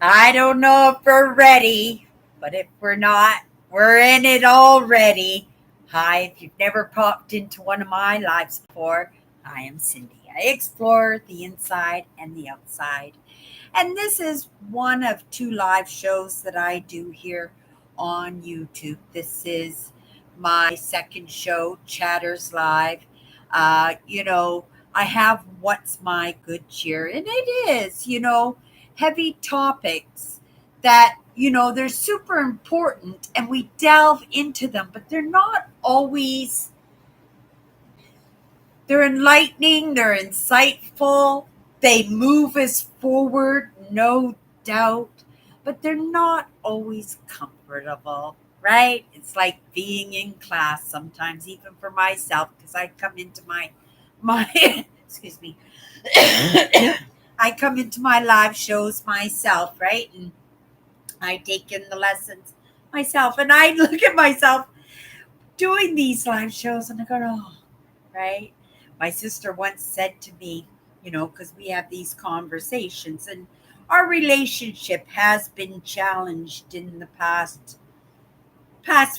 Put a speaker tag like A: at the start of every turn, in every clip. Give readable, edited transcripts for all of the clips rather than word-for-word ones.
A: I don't know if we're ready, but if we're not, we're in it already. Hi, if you've never popped into one of my lives before, I am Cindy. I explore the inside and the outside. And this is one of two live shows that I do here on YouTube. This is my second show, Chatters Live. I have What's My Good Cheer, and it is, heavy topics that, they're super important and we delve into them, but they're enlightening, they're insightful, they move us forward, no doubt, but they're not always comfortable, right? It's like being in class sometimes, even for myself, because I come into my excuse me, I come into my live shows myself, right? And I take in the lessons myself, and I look at myself doing these live shows, and I go, oh, right? My sister once said to me, because we have these conversations, and our relationship has been challenged in the past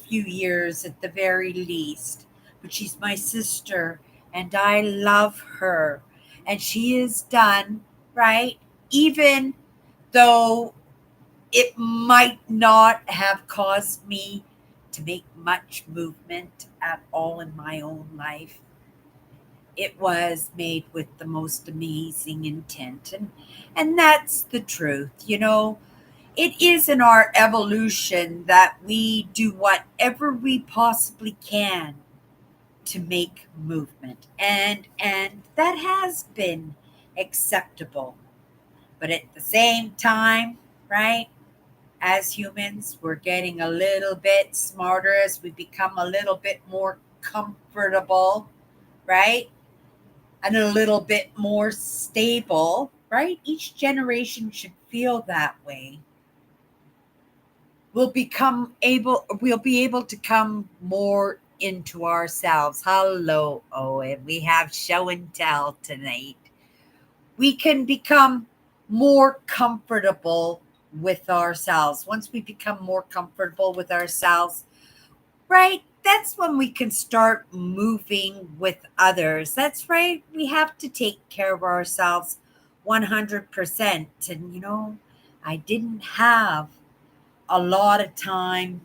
A: few years at the very least. But she's my sister, and I love her, and she is done, right? Even though it might not have caused me to make much movement at all in my own life, it was made with the most amazing intent, and that's the truth. It is in our evolution that we do whatever we possibly can to make movement, and that has been acceptable. But at the same time, right, as humans, we're getting a little bit smarter as we become a little bit more comfortable, right? And a little bit more stable, right? Each generation should feel that way. We'll be able to come more into ourselves. Hello, Owen. We have show and tell tonight. We can become more comfortable with ourselves. Once we become more comfortable with ourselves, right? That's when we can start moving with others. That's right. We have to take care of ourselves 100%. And, I didn't have a lot of time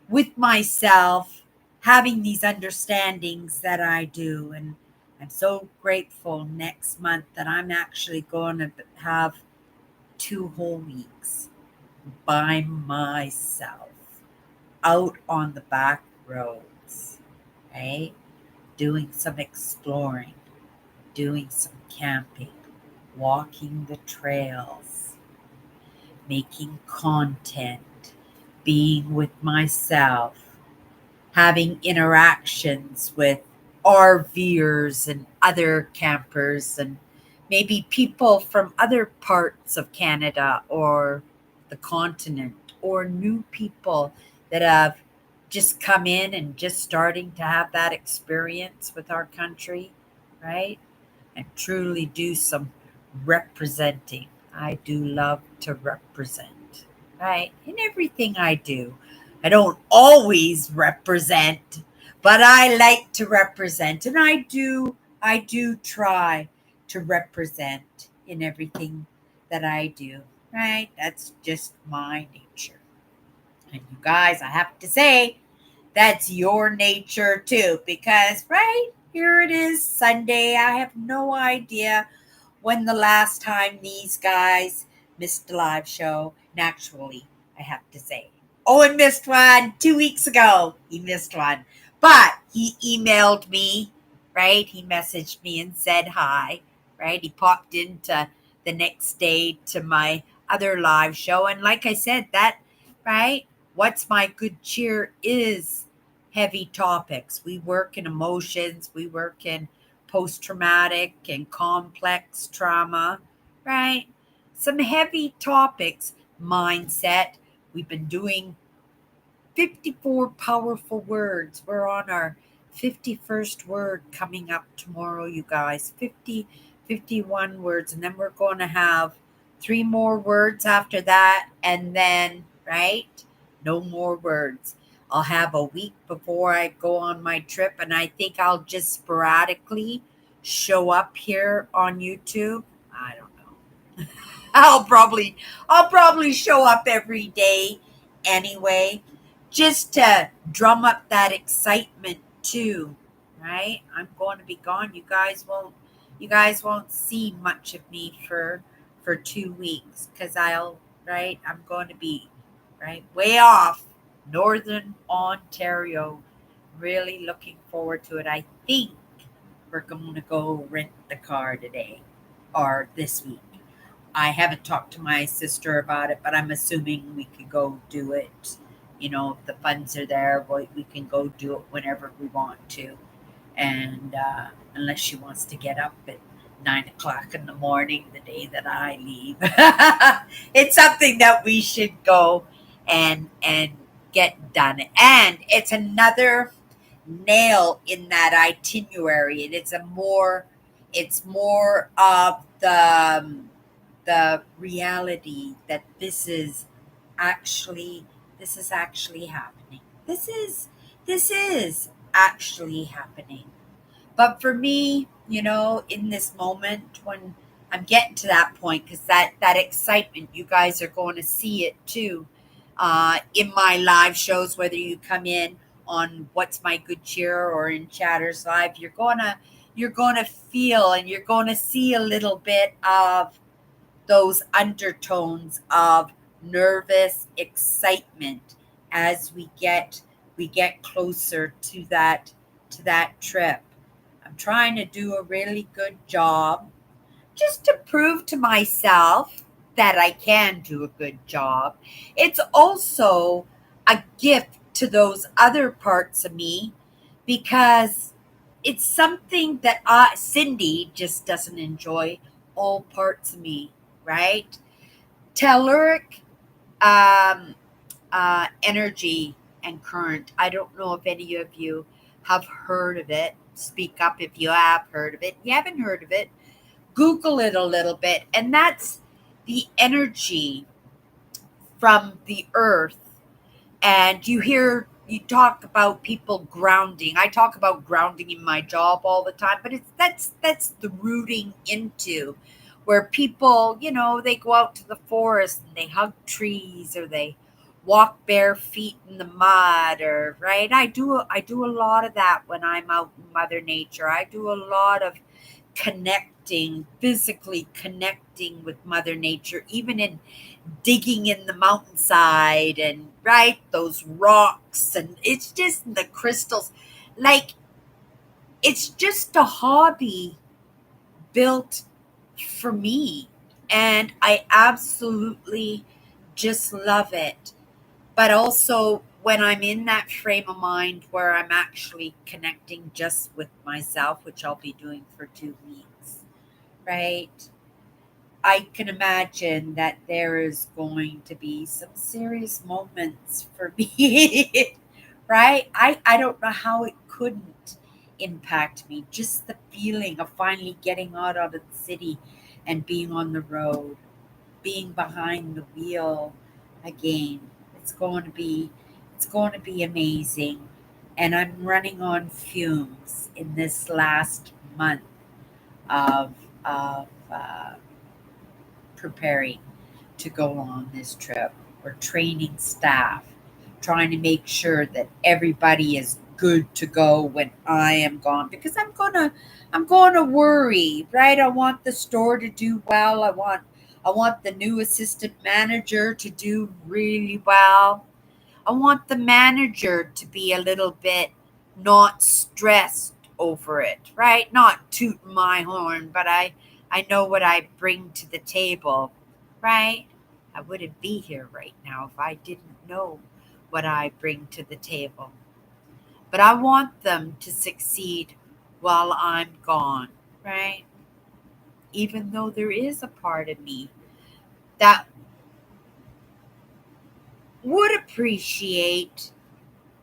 A: with myself having these understandings that I do. And I'm so grateful next month that I'm actually going to have 2 whole weeks by myself out on the back roads, right? Doing some exploring, doing some camping, walking the trails, making content, being with myself, having interactions with RVers and other campers, and maybe people from other parts of Canada or the continent, or new people that have just come in and just starting to have that experience with our country, right? And truly do some representing. I do love to represent, right? In everything I do. I don't always represent, but I like to represent, and I do try to represent in everything that I do, right? That's just my nature. And you guys, I have to say, that's your nature too, because, right, here it is, Sunday. I have no idea when the last time these guys missed a live show. Naturally, I have to say, Owen missed one 2 weeks ago. He missed one. But he emailed me, right? He messaged me and said hi, right? He popped into the next day to my other live show. And like I said, that, right? What's My Good Cheer is heavy topics. We work in emotions, we work in post traumatic and complex trauma, right? Some heavy topics, mindset. We've been doing 54 powerful words. We're on our 51st word coming up tomorrow, you guys. 50, 51 words. And then we're going to have 3 more words after that, and then, right? No more words. I'll have a week before I go on my trip, and I think I'll just sporadically show up here on YouTube. I don't know. I'll probably I'll probably show up every day anyway, just to drum up that excitement too, right? I'm going to be gone. You guys won't see much of me for 2 weeks because I'm going to be right way off northern Ontario. Really looking forward to it. I think we're going to go rent the car today or this week. I haven't talked to my sister about it, but I'm assuming we could go do it. If the funds are there, we can go do it whenever we want to. And unless she wants to get up at 9 o'clock in the morning the day that I leave, it's something that we should go and get done. And it's another nail in that itinerary. And it's more of the reality that actually this is actually happening. This is actually happening. But for me, in this moment when I'm getting to that point, because that excitement, you guys are going to see it too, in my live shows, whether you come in on What's My Good Cheer or in Chatters Live, you're gonna feel and you're gonna see a little bit of those undertones of nervous excitement as we get closer to that trip. I'm trying to do a really good job just to prove to myself that I can do a good job. It's also a gift to those other parts of me because it's something that Cindy just doesn't enjoy all parts of me, right? Telluric energy and current. I don't know if any of you have heard of it. Speak up if you have heard of it. If you haven't heard of it, Google it a little bit. And that's the energy from the earth. And you talk about people grounding. I talk about grounding in my job all the time, but that's the rooting into where people, they go out to the forest and they hug trees or they walk bare feet in the mud or right. I do a lot of that when I'm out in Mother Nature. I do a lot of physically connecting with Mother Nature, even in digging in the mountainside and right those rocks and it's just the crystals. Like it's just a hobby built for me, and I absolutely just love it. But also when I'm in that frame of mind where I'm actually connecting just with myself, which I'll be doing for 2 weeks, right? I can imagine that there is going to be some serious moments for me, right? I don't know how it couldn't impact me. Just the feeling of finally getting out of the city and being on the road, being behind the wheel again. It's going to be it's going to be amazing. And I'm running on fumes in this last month of preparing to go on this trip. We're training staff, trying to make sure that everybody is good to go when I am gone because I'm gonna worry, right? I want the store to do well. I want the new assistant manager to do really well. I want the manager to be a little bit not stressed over it, right? Not tooting my horn, but I know what I bring to the table, right? I wouldn't be here right now if I didn't know what I bring to the table. But I want them to succeed while I'm gone, right? Even though there is a part of me that would appreciate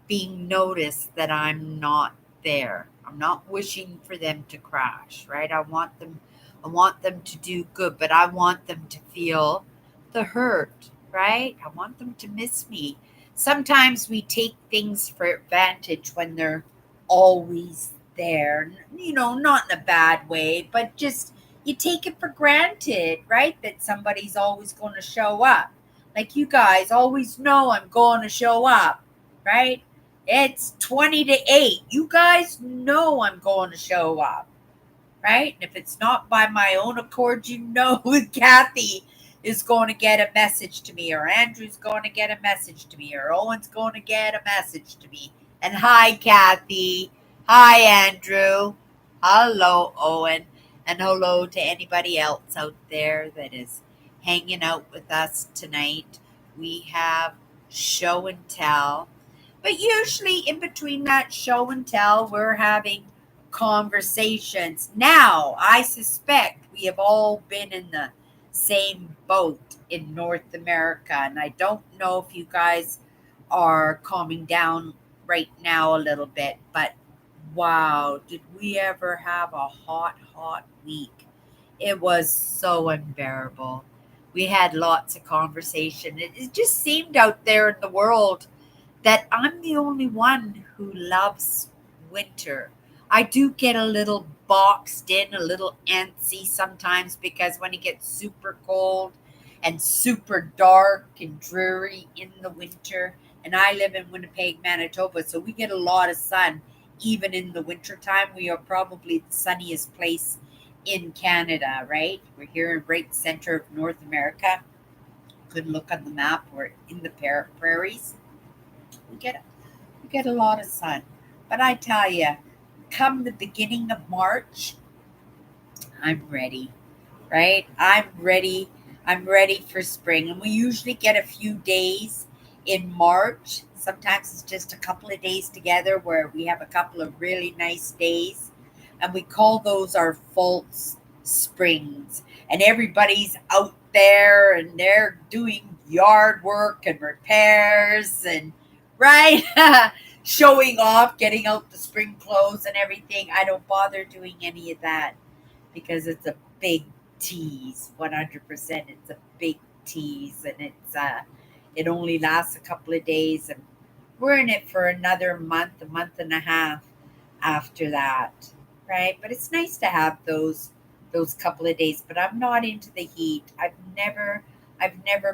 A: being noticed that I'm not there. I'm not wishing for them to crash, right? I want them I want them to do good, but I want them to feel the hurt, right? I want them to miss me. Sometimes we take things for advantage when they're always there. Not in a bad way, but just you take it for granted, right? That somebody's always going to show up. Like you guys always know I'm going to show up, right? It's 20 to 8. You guys know I'm going to show up, right? And if it's not by my own accord, Kathy is going to get a message to me, or Andrew's going to get a message to me, or Owen's going to get a message to me. And hi, Kathy. Hi, Andrew. Hello, Owen. And hello to anybody else out there that is hanging out with us tonight. We have show and tell. But usually, in between that show and tell, we're having conversations. Now, I suspect we have all been in the same boat in North America, and I don't know if you guys are calming down right now a little bit, but wow, did we ever have a hot, hot week? It was so unbearable. We had lots of conversation. It just seemed out there in the world that I'm the only one who loves winter. I do get a little boxed in, a little antsy sometimes because when it gets super cold and super dark and dreary in the winter, and I live in Winnipeg, Manitoba, so we get a lot of sun even in the winter time. We are probably the sunniest place in Canada, right? We're here in right center of North America. Good look on the map. We're in the prairies. We get we get a lot of sun. But I tell you, come the beginning of March, I'm ready, right? I'm ready. I'm ready for spring. And we usually get a few days in March. Sometimes it's just a couple of days together where we have a couple of really nice days. And we call those our false springs. And everybody's out there and they're doing yard work and repairs and, right? Showing off, getting out the spring clothes and everything. I don't bother doing any of that because it's a big tease. 100%, it's a big tease, and it only lasts a couple of days, and we're in it for another month, a month and a half after that, right? But it's nice to have those couple of days. But I'm not into the heat. I've never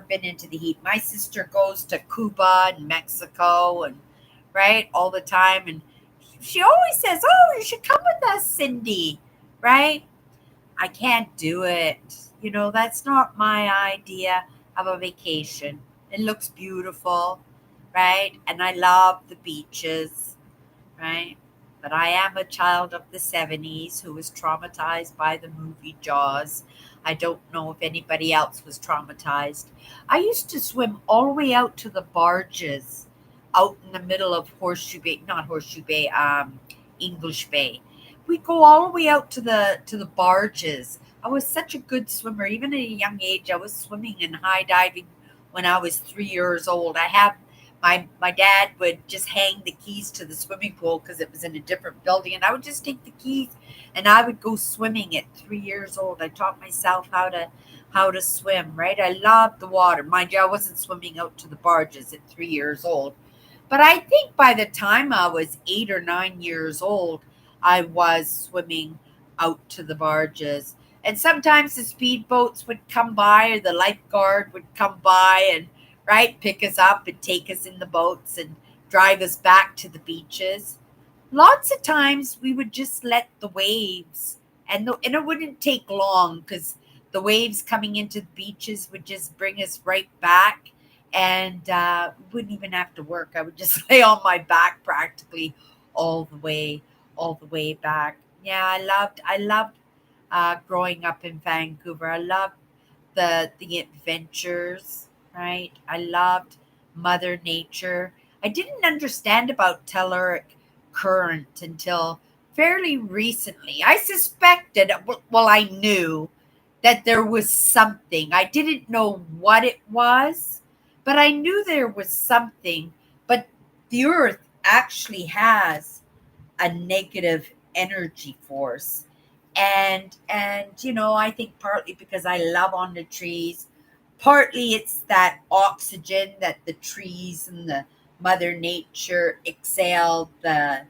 A: been into the heat. My sister goes to Cuba and Mexico and right all the time, and she always says, "Oh, you should come with us, Cindy." Right? I can't do it. That's not my idea of a vacation. It looks beautiful, right? And I love the beaches, right? But I am a child of the 70s who was traumatized by the movie Jaws. I don't know if anybody else was traumatized. I used to swim all the way out to the barges out in the middle of Horseshoe Bay, not Horseshoe Bay, English Bay. We go all the way out to the barges. I was such a good swimmer. Even at a young age, I was swimming and high diving when I was 3 years old. I have my dad would just hang the keys to the swimming pool because it was in a different building, and I would just take the keys and I would go swimming at 3 years old. I taught myself how to swim. Right, I loved the water. Mind you, I wasn't swimming out to the barges at 3 years old, but I think by the time I was 8 or 9 years old, I was swimming out to the barges. And sometimes the speedboats would come by, or the lifeguard would come by and right pick us up and take us in the boats and drive us back to the beaches. Lots of times we would just let the waves, and it wouldn't take long because the waves coming into the beaches would just bring us right back, and we wouldn't even have to work. I would just lay on my back practically all the way, all the way back. Yeah, I loved growing up in Vancouver. I loved the adventures, right? I loved Mother Nature. I didn't understand about telluric current until fairly recently. I suspected, well, I knew that there was something. I didn't know what it was, but I knew there was something. But the earth actually has a negative energy force. And I think partly because I love on the trees, partly it's that oxygen that the trees and the mother nature exhale, the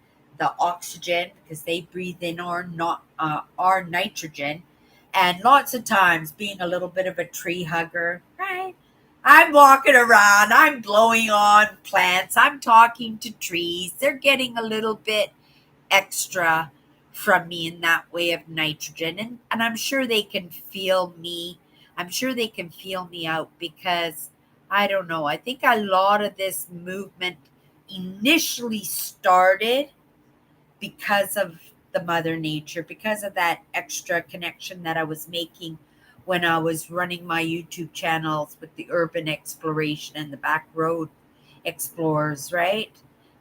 A: oxygen, because they breathe in our nitrogen. And lots of times, being a little bit of a tree hugger, right, I'm walking around, I'm blowing on plants, I'm talking to trees, they're getting a little bit extra from me in that way of nitrogen. And I'm sure they can feel me. I'm sure they can feel me out, because I don't know. I think a lot of this movement initially started because of the mother nature, because of that extra connection that I was making when I was running my YouTube channels with the urban exploration and the back road explorers, right?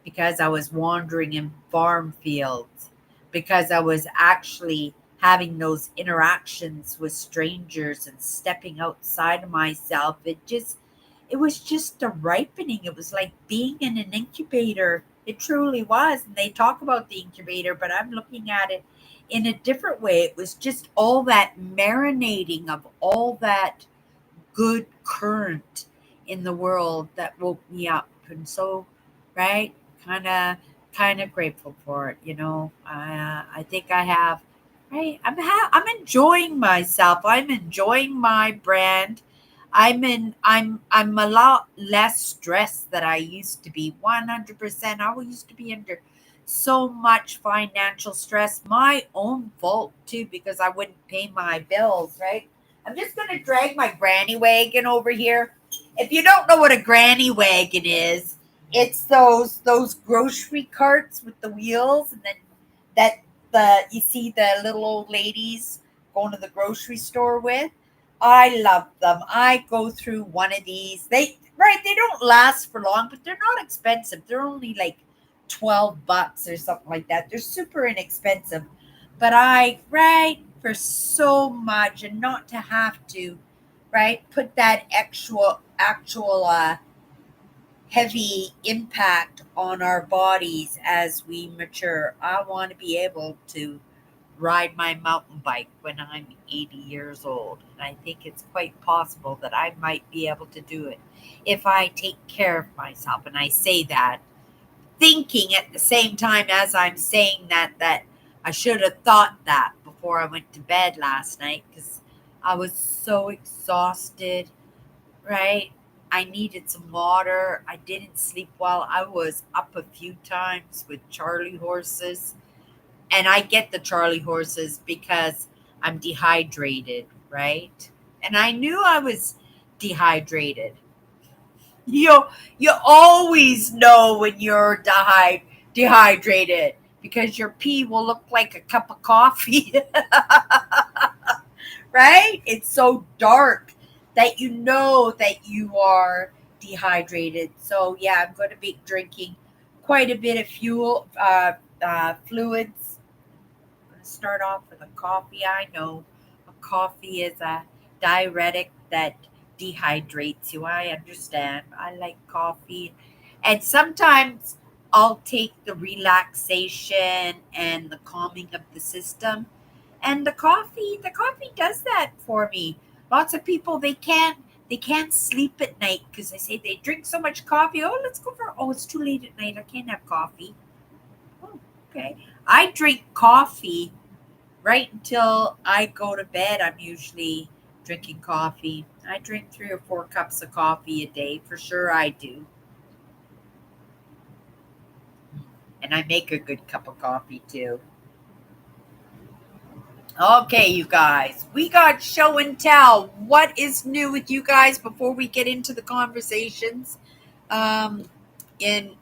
A: Because I was wandering in farm fields, because I was actually having those interactions with strangers and stepping outside of myself. It was just a ripening. It was like being in an incubator. It truly was. And they talk about the incubator, but I'm looking at it in a different way. It was just all that marinating of all that good current in the world that woke me up. And so, right, kind of grateful for it. I think I have, right. I'm enjoying myself. I'm enjoying my brand. I'm a lot less stressed than I used to be. 100%. I used to be under so much financial stress, my own fault too, because I wouldn't pay my bills, right? I'm just going to drag my granny wagon over here. If you don't know what a granny wagon is, it's those grocery carts with the wheels, and then that the you see the little old ladies going to the grocery store with. I love them. I go through one of these. They don't last for long, but they're not expensive. They're only like $12 or something like that. They're super inexpensive. But I right for so much, and not to have to, right, put that actual heavy impact on our bodies as we mature. I want to be able to ride my mountain bike when I'm 80 years old. And I think it's quite possible that I might be able to do it if I take care of myself. And I say that thinking at the same time as I'm saying that I should have thought that before I went to bed last night, because I was so exhausted, right? I needed some water. I didn't sleep well. I was up a few times with Charlie horses. And I get the Charlie horses because I'm dehydrated, right? And I knew I was dehydrated. You always know when you're dehydrated, because your pee will look like a cup of coffee. Right? It's so dark that you know that you are dehydrated. So yeah, I'm going to be drinking quite a bit of fluids. I'm going to start off with a coffee. I know a coffee is a diuretic that dehydrates you. I understand. I like coffee. And sometimes I'll take the relaxation and the calming of the system, and the coffee does that for me. Lots of people, they can't sleep at night because they say they drink so much coffee. Oh, let's go for, oh, it's too late at night, I can't have coffee. Oh, okay. I drink coffee right until I go to bed. I'm usually drinking coffee. I drink 3 or 4 cups of coffee a day, for sure I do. And I make a good cup of coffee too. Okay, you guys, we got show and tell. What is new with you guys before we get into the conversations? Um, in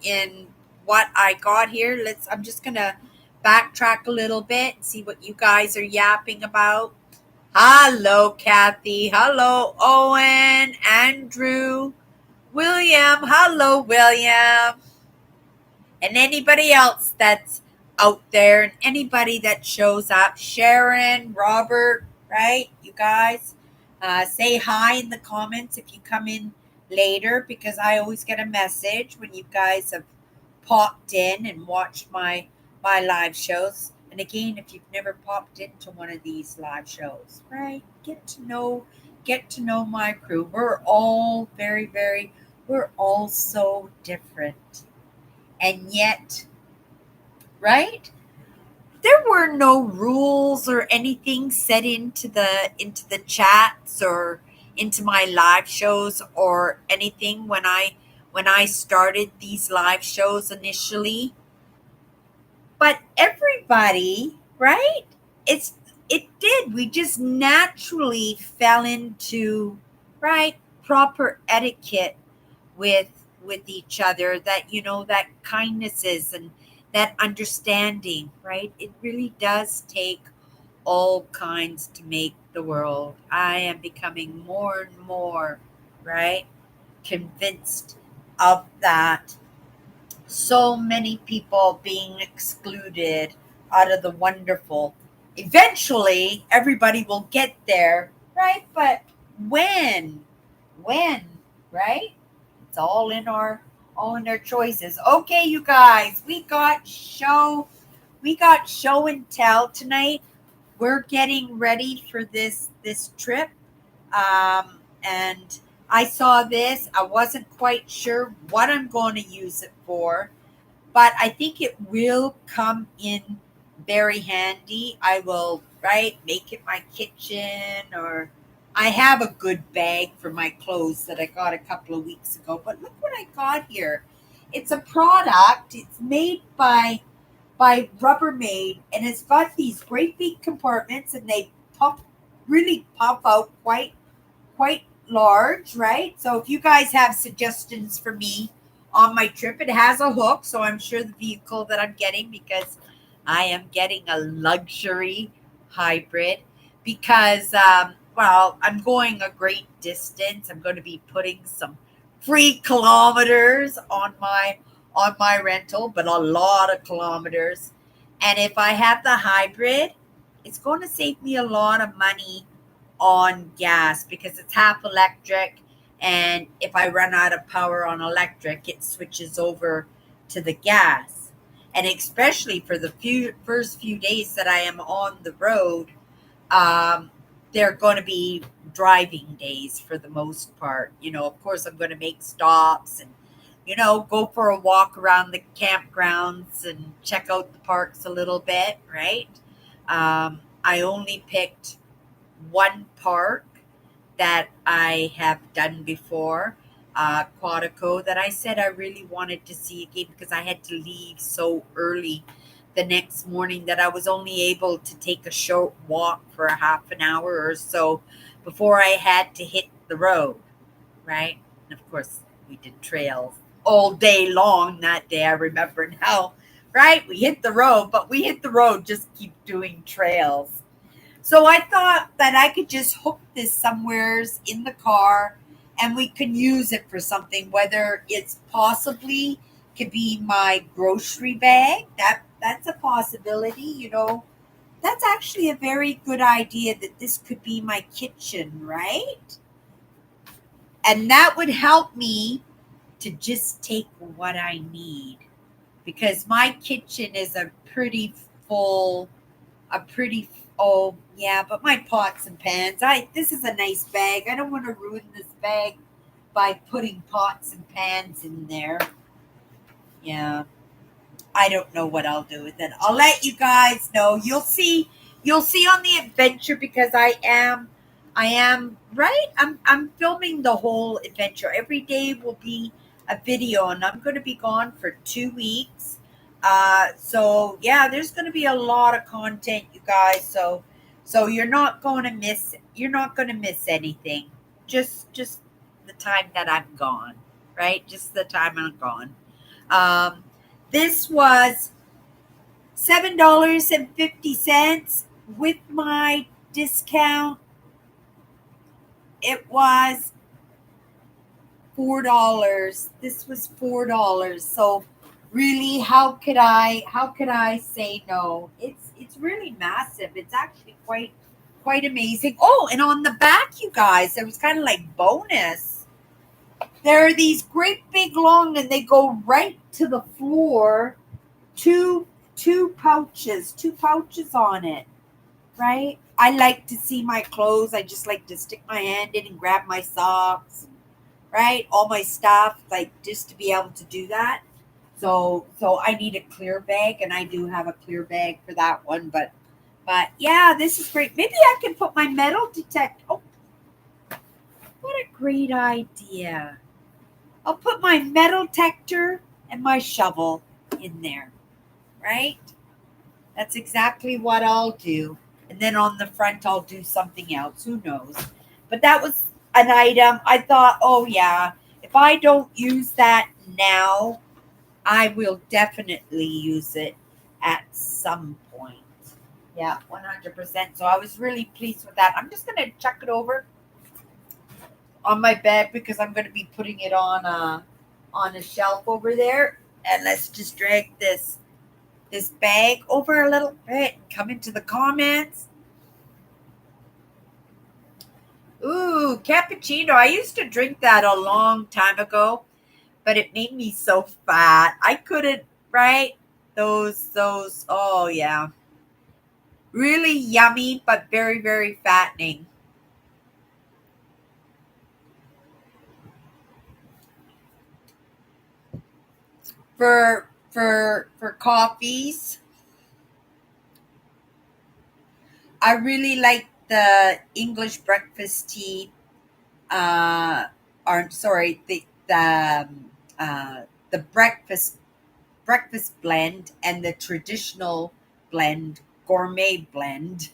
A: what I got here, I'm just gonna backtrack a little bit and see what you guys are yapping about. Hello, Kathy. Hello, Owen, Andrew, William. Hello, William. And anybody else that's out there, and anybody that shows up, Sharon, Robert, right? You guys, say hi in the comments if you come in later, because I always get a message when you guys have popped in and watched my live shows. And again, if you've never popped into one of these live shows, right? Get to know my crew. We're all we're all so different. And yet, right? There were no rules or anything set into the chats or into my live shows or anything when I started these live shows initially. But everybody, right? It's it did. We just naturally fell into, right, proper etiquette with each other, that that kindnesses and that understanding, right? It really does take all kinds to make the world. I am becoming more and more, right, convinced of that. So many people being excluded out of the wonderful. Eventually everybody will get there, right? But when when right? It's all in our choices. Okay, you guys, we got show and tell tonight. We're getting ready for this trip. And I saw this. I wasn't quite sure what I'm going to use it for, but I think it will come in very handy. I will, right, make it my kitchen, or I have a good bag for my clothes that I got a couple of weeks ago. But look what I got here. It's a product. It's made by Rubbermaid, and it's got these great big compartments, and they really pop out quite large, right? So if you guys have suggestions for me on my trip, it has a hook, so I'm sure the vehicle that I'm getting, because I am getting a luxury hybrid, because well, I'm going a great distance. I'm going to be putting some free kilometers on my rental, but a lot of kilometers. And if I have the hybrid, it's going to save me a lot of money on gas, because it's half electric, and if I run out of power on electric, it switches over to the gas. And especially for the first few days that I am on the road, um, they're going to be driving days for the most part. Of course, I'm going to make stops and go for a walk around the campgrounds and check out the parks a little bit, right? I only picked one park that I have done before, Quantico, that I said I really wanted to see again, because I had to leave so early the next morning that I was only able to take a short walk for a half an hour or so before I had to hit the road, right? And of course, we did trails all day long that day. I remember now, right? We hit the road, but we hit the road, just keep doing trails. So I thought that I could just hook this somewheres in the car, and we can use it for something, whether it's possibly could be my grocery bag. That's a possibility. That's actually a very good idea, that this could be my kitchen, right? And that would help me to just take what I need, because my kitchen is full a pretty oh yeah, but my pots and pans, I this is a nice bag. I don't want to ruin this bag by putting pots and pans in there. Yeah, I don't know what I'll do with it. I'll let you guys know. You'll see on the adventure, because I am right. I'm filming the whole adventure. Every day will be a video, and I'm going to be gone for 2 weeks. So yeah, there's going to be a lot of content, you guys. So you're not going to miss anything. Just the time that I'm gone, right? Just the time I'm gone. Um, this was $7.50 with my discount. It was $4. This was $4. So really, how could I say no? It's really massive. It's actually quite amazing. Oh, and on the back, you guys, there was kind of like bonus. There are these great big long, and they go right to the floor. Two two pouches on it, right? I like to see my clothes. I just like to stick my hand in and grab my socks, right? All my stuff, like just to be able to do that. So I need a clear bag, and I do have a clear bag for that one. But yeah, this is great. Maybe I can put my metal detector. Oh, what a great idea! I'll put my metal detector and my shovel in there, right? That's exactly what I'll do. And then on the front, I'll do something else. Who knows? But that was an item. I thought, oh, yeah, if I don't use that now, I will definitely use it at some point. Yeah, 100%. So I was really pleased with that. I'm just going to chuck it over on my bed because I'm going to be putting it on a shelf over there. And let's just drag this bag over a little bit and come into the comments. Ooh, cappuccino. I used to drink that a long time ago, but it made me so fat. I couldn't, right? Oh yeah. Really yummy, but very, very fattening. For coffees, I really like the English breakfast tea. Or sorry, the breakfast blend and the traditional blend, gourmet blend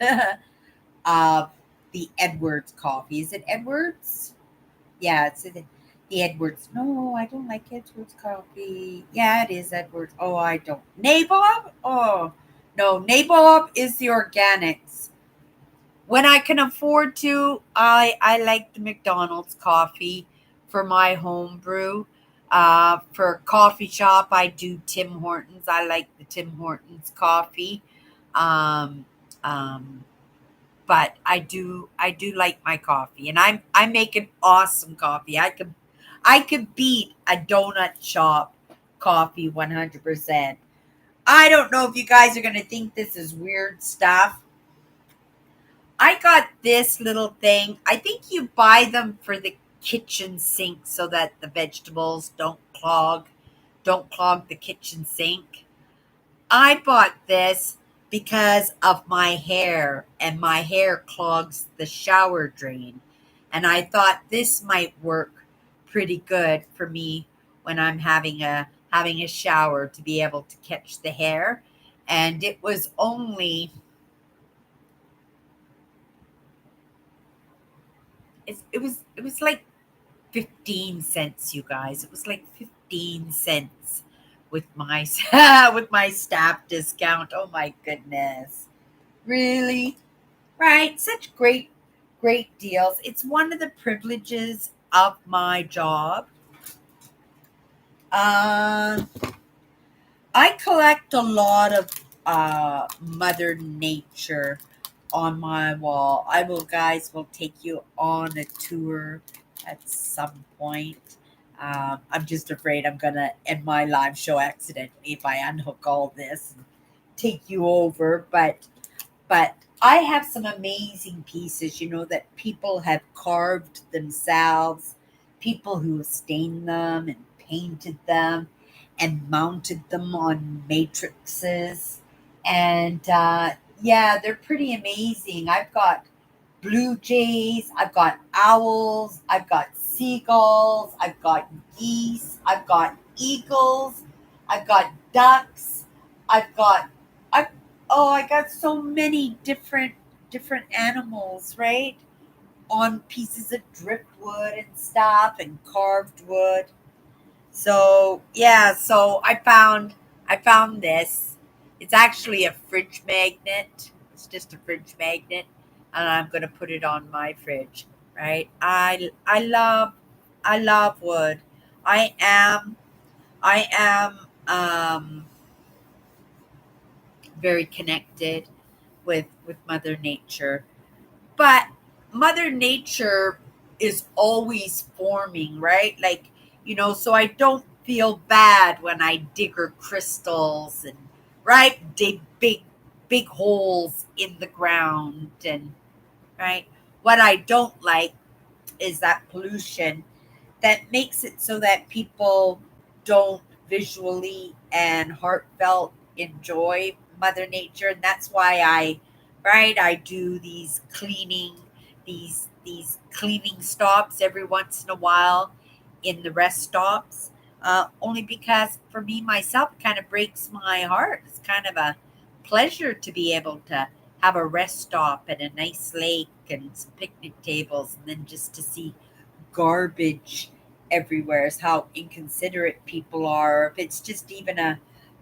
A: of the Edwards coffee. Is it Edwards? Yeah, it's the Edwards. No, I don't like Edwards coffee. Yeah, it is Edwards. Oh, I don't. Nabob? Oh, no, Nabob is the organics. When I can afford to, I like the McDonald's coffee for my home brew. For coffee shop, I do Tim Hortons. I like the Tim Hortons coffee. Um, um, but I do like my coffee, and I make an awesome coffee. I could beat a donut shop coffee 100%. I don't know if you guys are gonna think this is weird stuff. I got this little thing. I think you buy them for the kitchen sink so that the vegetables don't clog the kitchen sink. I bought this because of my hair, and my hair clogs the shower drain. And I thought this might work pretty good for me when I'm having a shower to be able to catch the hair. And it was like 15 cents, you guys. It was like 15 cents with my with my staff discount. Oh my goodness. Really? Right. Such great deals. It's one of the privileges of my job. Uh, I collect a lot of Mother Nature on my wall. I will, guys, will take you on a tour at some point. I'm just afraid I'm gonna end my live show accidentally if I unhook all this and take you over. But I have some amazing pieces, that people have carved themselves, people who have stained them and painted them and mounted them on matrices. And yeah, they're pretty amazing. I've got blue jays, I've got owls, I've got seagulls, I've got geese, I've got eagles, I've got ducks, I've got I oh I got so many different animals, right? On pieces of driftwood and stuff and carved wood. So yeah, so I found this. It's actually a fridge magnet. It's just a fridge magnet, and I'm gonna put it on my fridge. Right? I love wood. I am I am very connected with Mother Nature, but Mother Nature is always forming, right? Like, so I don't feel bad when I dig her crystals and right? Big holes in the ground, and right. What I don't like is that pollution that makes it so that people don't visually and heartfelt enjoy Mother Nature, and that's why I do these cleaning stops every once in a while in the rest stops. Only because for me myself, it kind of breaks my heart. It's kind of a pleasure to be able to have a rest stop at a nice lake and some picnic tables, and then just to see garbage everywhere is how inconsiderate people are. If it's just even a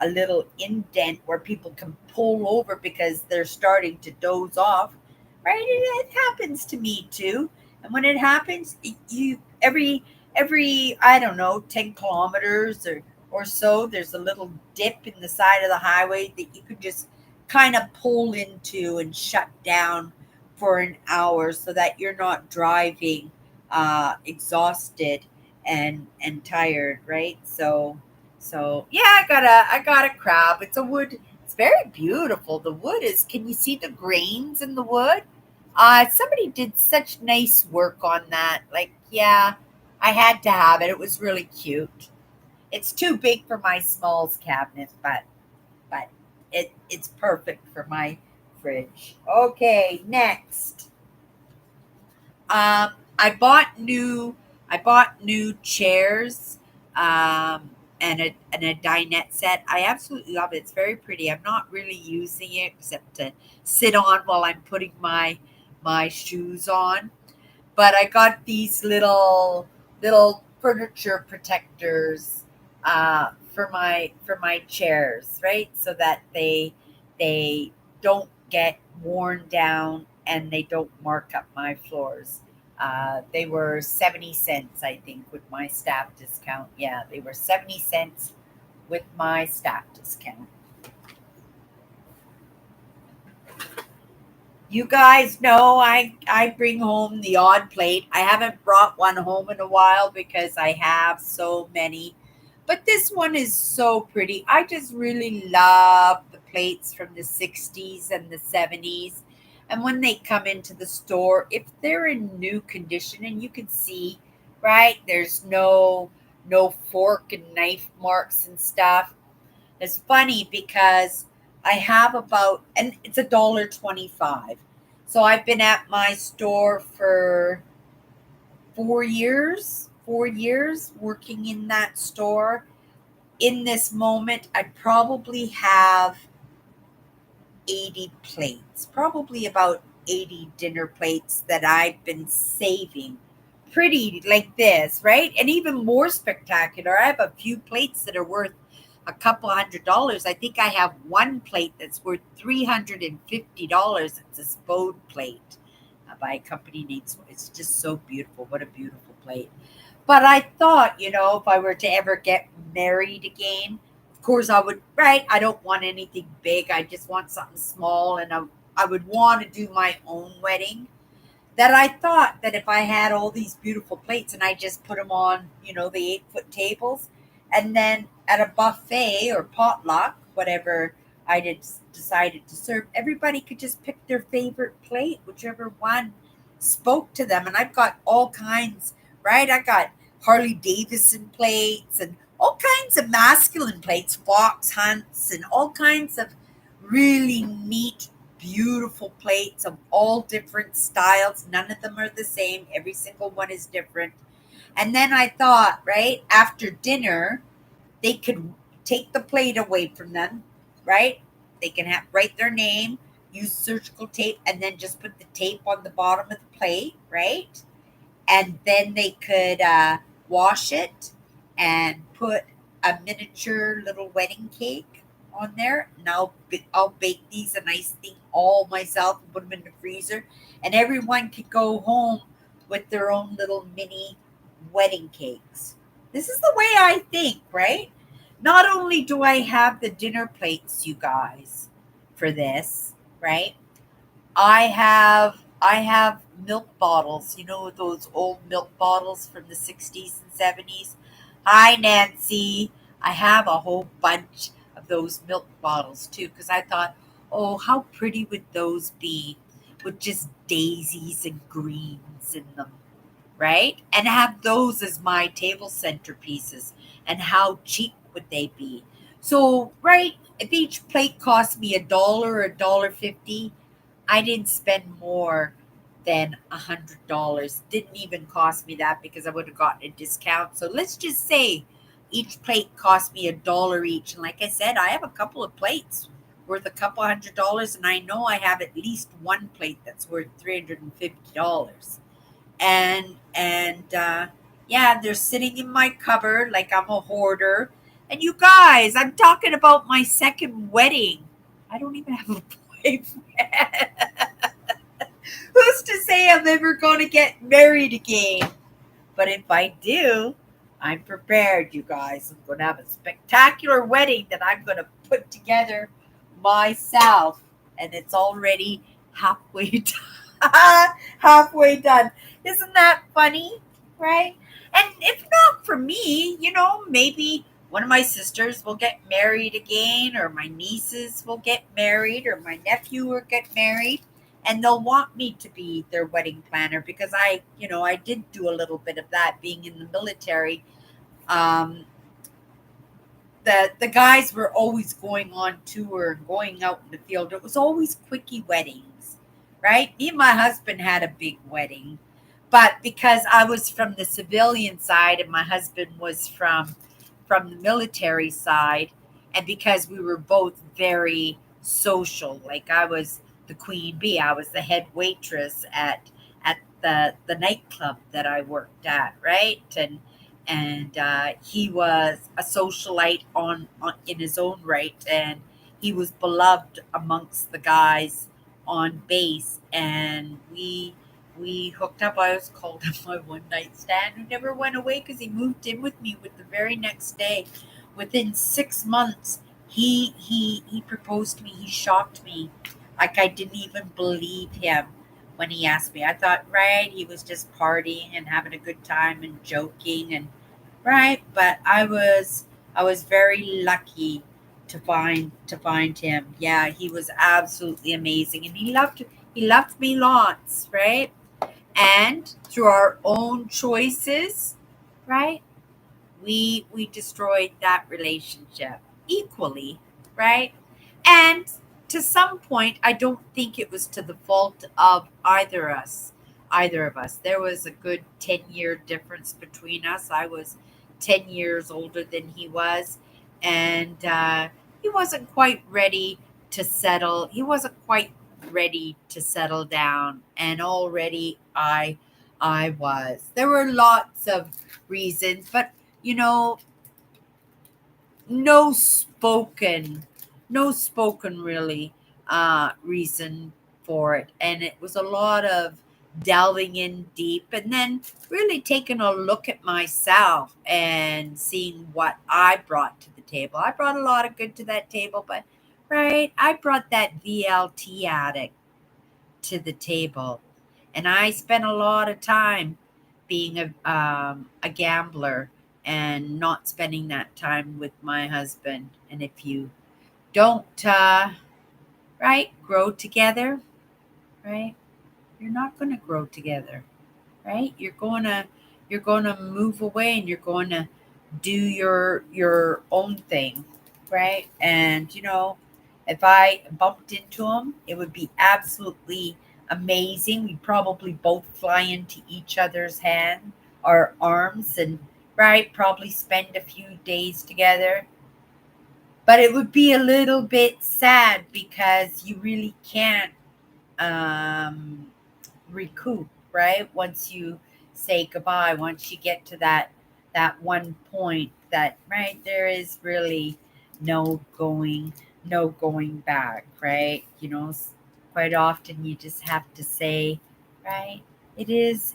A: little indent where people can pull over because they're starting to doze off, right? It happens to me too. And when it happens, you every I don't know 10 kilometers or so, there's a little dip in the side of the highway that you could just kind of pull into and shut down for an hour so that you're not driving exhausted and tired, right? So yeah, I got a crab. It's a wood. It's very beautiful. The wood is. Can you see the grains in the wood? Somebody did such nice work on that. Like, yeah, I had to have it. It was really cute. It's too big for my smalls cabinet, but it's perfect for my fridge. Okay, next. Um, I bought new I bought new chairs and a dinette set. I absolutely love it. It's very pretty. I'm not really using it except to sit on while I'm putting my shoes on. But I got these little furniture protectors for my chairs, right? So that they don't get worn down and they don't mark up my floors. They were 70 cents, I think, with my staff discount. Yeah, they were 70 cents with my staff discount. You guys know I bring home the odd plate. I haven't brought one home in a while because I have so many. But this one is so pretty. I just really love the plates from the 60s and the 70s. And when they come into the store, if they're in new condition and you can see, right, there's no fork and knife marks and stuff. It's funny because I have about, and it's $1.25. So I've been at my store for 4 years, 4 years working in that store. In this moment, I probably have 80 plates, probably about 80 dinner plates that I've been saving. Pretty like this, right? And even more spectacular, I have a few plates that are worth a couple $100. I think I have one plate that's worth $350. It's a Spode plate by a company named Spode. It's just so beautiful. What a beautiful plate. But I thought, if I were to ever get married again, of course I would, right? I don't want anything big. I just want something small. And I would want to do my own wedding. That I thought that if I had all these beautiful plates and I just put them on, the 8-foot tables, and then at a buffet or potluck, whatever I did decided to serve, everybody could just pick their favorite plate, whichever one spoke to them. And I've got all kinds, right? I got Harley Davidson plates and all kinds of masculine plates, fox hunts, and all kinds of really neat beautiful plates of all different styles. None of them are the same. Every single one is different. And then I thought, right, after dinner, they could take the plate away from them, right? They can write their name, use surgical tape, and then just put the tape on the bottom of the plate, right? And then they could wash it and put a miniature little wedding cake on there. And I'll bake these a nice thing all myself and put them in the freezer. And everyone could go home with their own little mini wedding cakes. This is the way I think, right? Not only do I have the dinner plates, you guys, for this, right? I have milk bottles, those old milk bottles from the 60s and 70s. Hi Nancy. I have a whole bunch of those milk bottles too, because I thought, oh, how pretty would those be with just daisies and greens in them, right? And have those as my table centerpieces. And how cheap would they be? So, right, if each plate cost me $1 or $1.50, I didn't spend more than $100. Didn't even cost me that because I would have gotten a discount. So let's just say each plate cost me $1 each. And like I said, I have a couple of plates worth a couple $100, and I know I have at least one plate that's worth $350. And yeah, they're sitting in my cupboard like I'm a hoarder. And you guys, I'm talking about my second wedding. I don't even have a boyfriend. Who's to say I'm ever going to get married again? But if I do, I'm prepared, you guys. I'm going to have a spectacular wedding that I'm going to put together myself. And it's already halfway done. Halfway done. Isn't that funny? Right? And if not for me, maybe one of my sisters will get married again, or my nieces will get married, or my nephew will get married, and they'll want me to be their wedding planner because I did do a little bit of that being in the military. Um, the guys were always going on tour and going out in the field. It was always quickie weddings, right? Me and my husband had a big wedding, but because I was from the civilian side and my husband was from the military side, and because we were both very social, like I was the queen bee, I was the head waitress at the nightclub that I worked at, right? And he was a socialite on in his own right, and he was beloved amongst the guys on base, and we hooked up. I was called him my one night stand who never went away because he moved in with me with the very next day. Within 6 months, he proposed to me. He shocked me, like I didn't even believe him when he asked me. I thought, right, he was just partying and having a good time and joking and right, but I was very lucky to find him. Yeah, he was absolutely amazing, and he loved me lots, right? And through our own choices, right? We destroyed that relationship equally, right? And to some point, I don't think it was to the fault of either of us. There was a good 10-year difference between us. I was 10 years older than he was, and he wasn't quite ready to settle. He wasn't quite ready to settle down, and already I was. There were lots of reasons, but you know, no spoken, no spoken really reason for it. And it was a lot of delving in deep and then really taking a look at myself and seeing what I brought to the table. I brought a lot of good to that table, but right, I brought that VLT addict to the table. And I spent a lot of time being a gambler and not spending that time with my husband. And if you don't, right, grow together, right, you're not going to grow together, right? You're going to move away and you're going to do your own thing, right? And if I bumped into him, it would be absolutely amazing. We'd probably both fly into each other's hand or arms and right, probably spend a few days together. But it would be a little bit sad because you really can't um recoup, right? Once you say goodbye, once you get to that one point that right there is really no going back, right? Quite often you just have to say, right? It is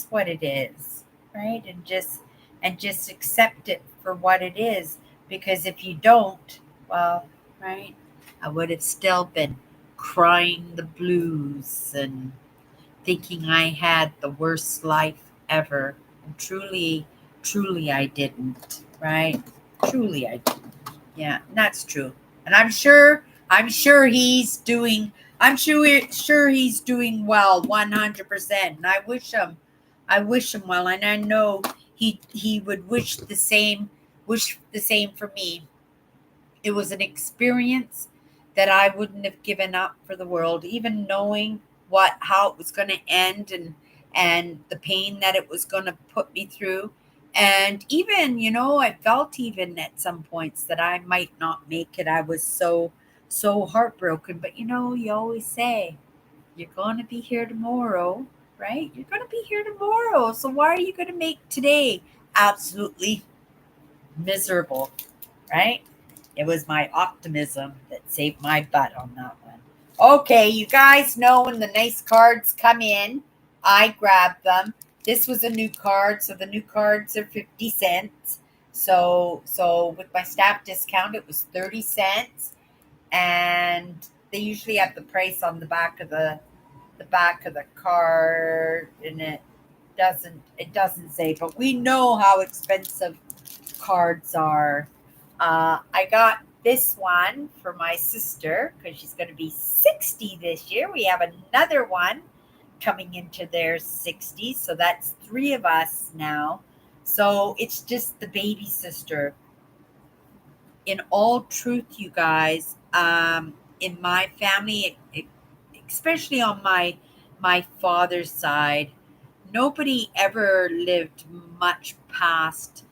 A: what it is, right? And just accept it for what it is, because if you don't, well, right, I would have still been crying the blues and thinking I had the worst life ever. And truly, truly, I didn't, right? Truly, I didn't. Yeah, that's true. And I'm sure he's doing I'm sure he's doing well 100%. And I wish him well, and I know he would wish the same for me. It was an experience that I wouldn't have given up for the world, even knowing what how it was going to end, and the pain that it was going to put me through. And even, I felt even at some points that I might not make it. I was so heartbroken. But you always say you're going to be here tomorrow, right? You're going to be here tomorrow. So why are you going to make today absolutely miserable? Right? It was my optimism that saved my butt on that one. Okay, you guys know when the nice cards come in, I grab them. This was a new card, so the new cards are 50 cents. So with my staff discount it was 30 cents, and they usually have the price on the back of the card, and it doesn't say, but we know how expensive cards are. I got this one for my sister because she's going to be 60 this year. We have another one coming into their 60s, so that's three of us now. So it's just the baby sister. In all truth, you guys, in my family, especially on my father's side, nobody ever lived much past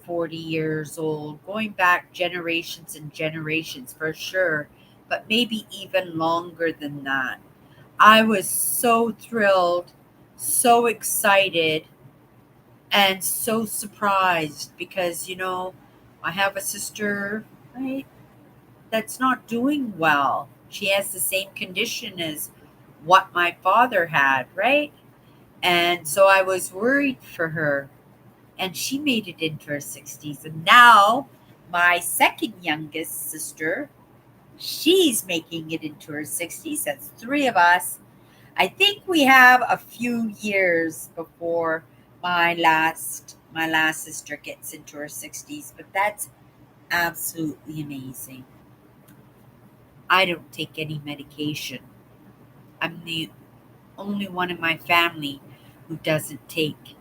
A: 40 years old, going back generations and generations for sure, but maybe even longer than that. I was so thrilled, so excited, and so surprised because, I have a sister, right, that's not doing well. She has the same condition as what my father had, right? And so I was worried for her. And she made it into her 60s. And now my second youngest sister, she's making it into her 60s. That's three of us. I think we have a few years before my last sister gets into her 60s, but that's absolutely amazing. I don't take any medication. I'm the only one in my family who doesn't take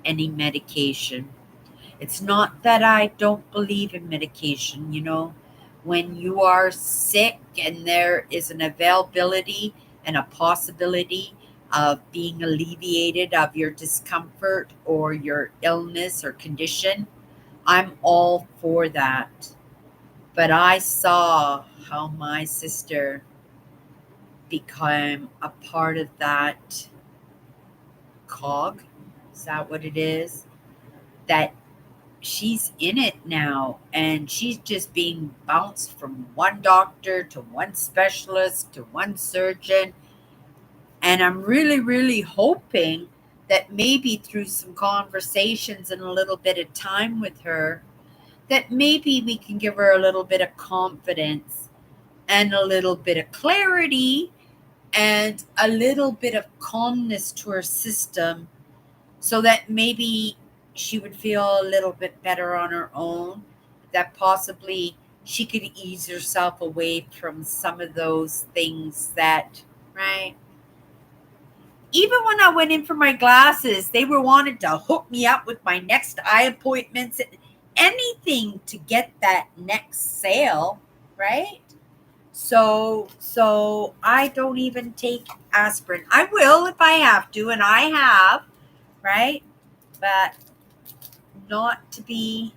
A: any medication. It's not that I don't believe in medication, when you are sick and there is an availability and a possibility of being alleviated of your discomfort or your illness or condition, I'm all for that. But I saw how my sister became a part of that cog. Is that what it is? That she's in it now, and she's just being bounced from one doctor to one specialist to one surgeon. And I'm really, really hoping that maybe through some conversations and a little bit of time with her, that maybe we can give her a little bit of confidence and a little bit of clarity and a little bit of calmness to her system, so that maybe she would feel a little bit better on her own, that possibly she could ease herself away from some of those things that, right? Even when I went in for my glasses, they were wanting to hook me up with my next eye appointments, anything to get that next sale, right? So I don't even take aspirin. I will if I have to, and I have, right? But not to be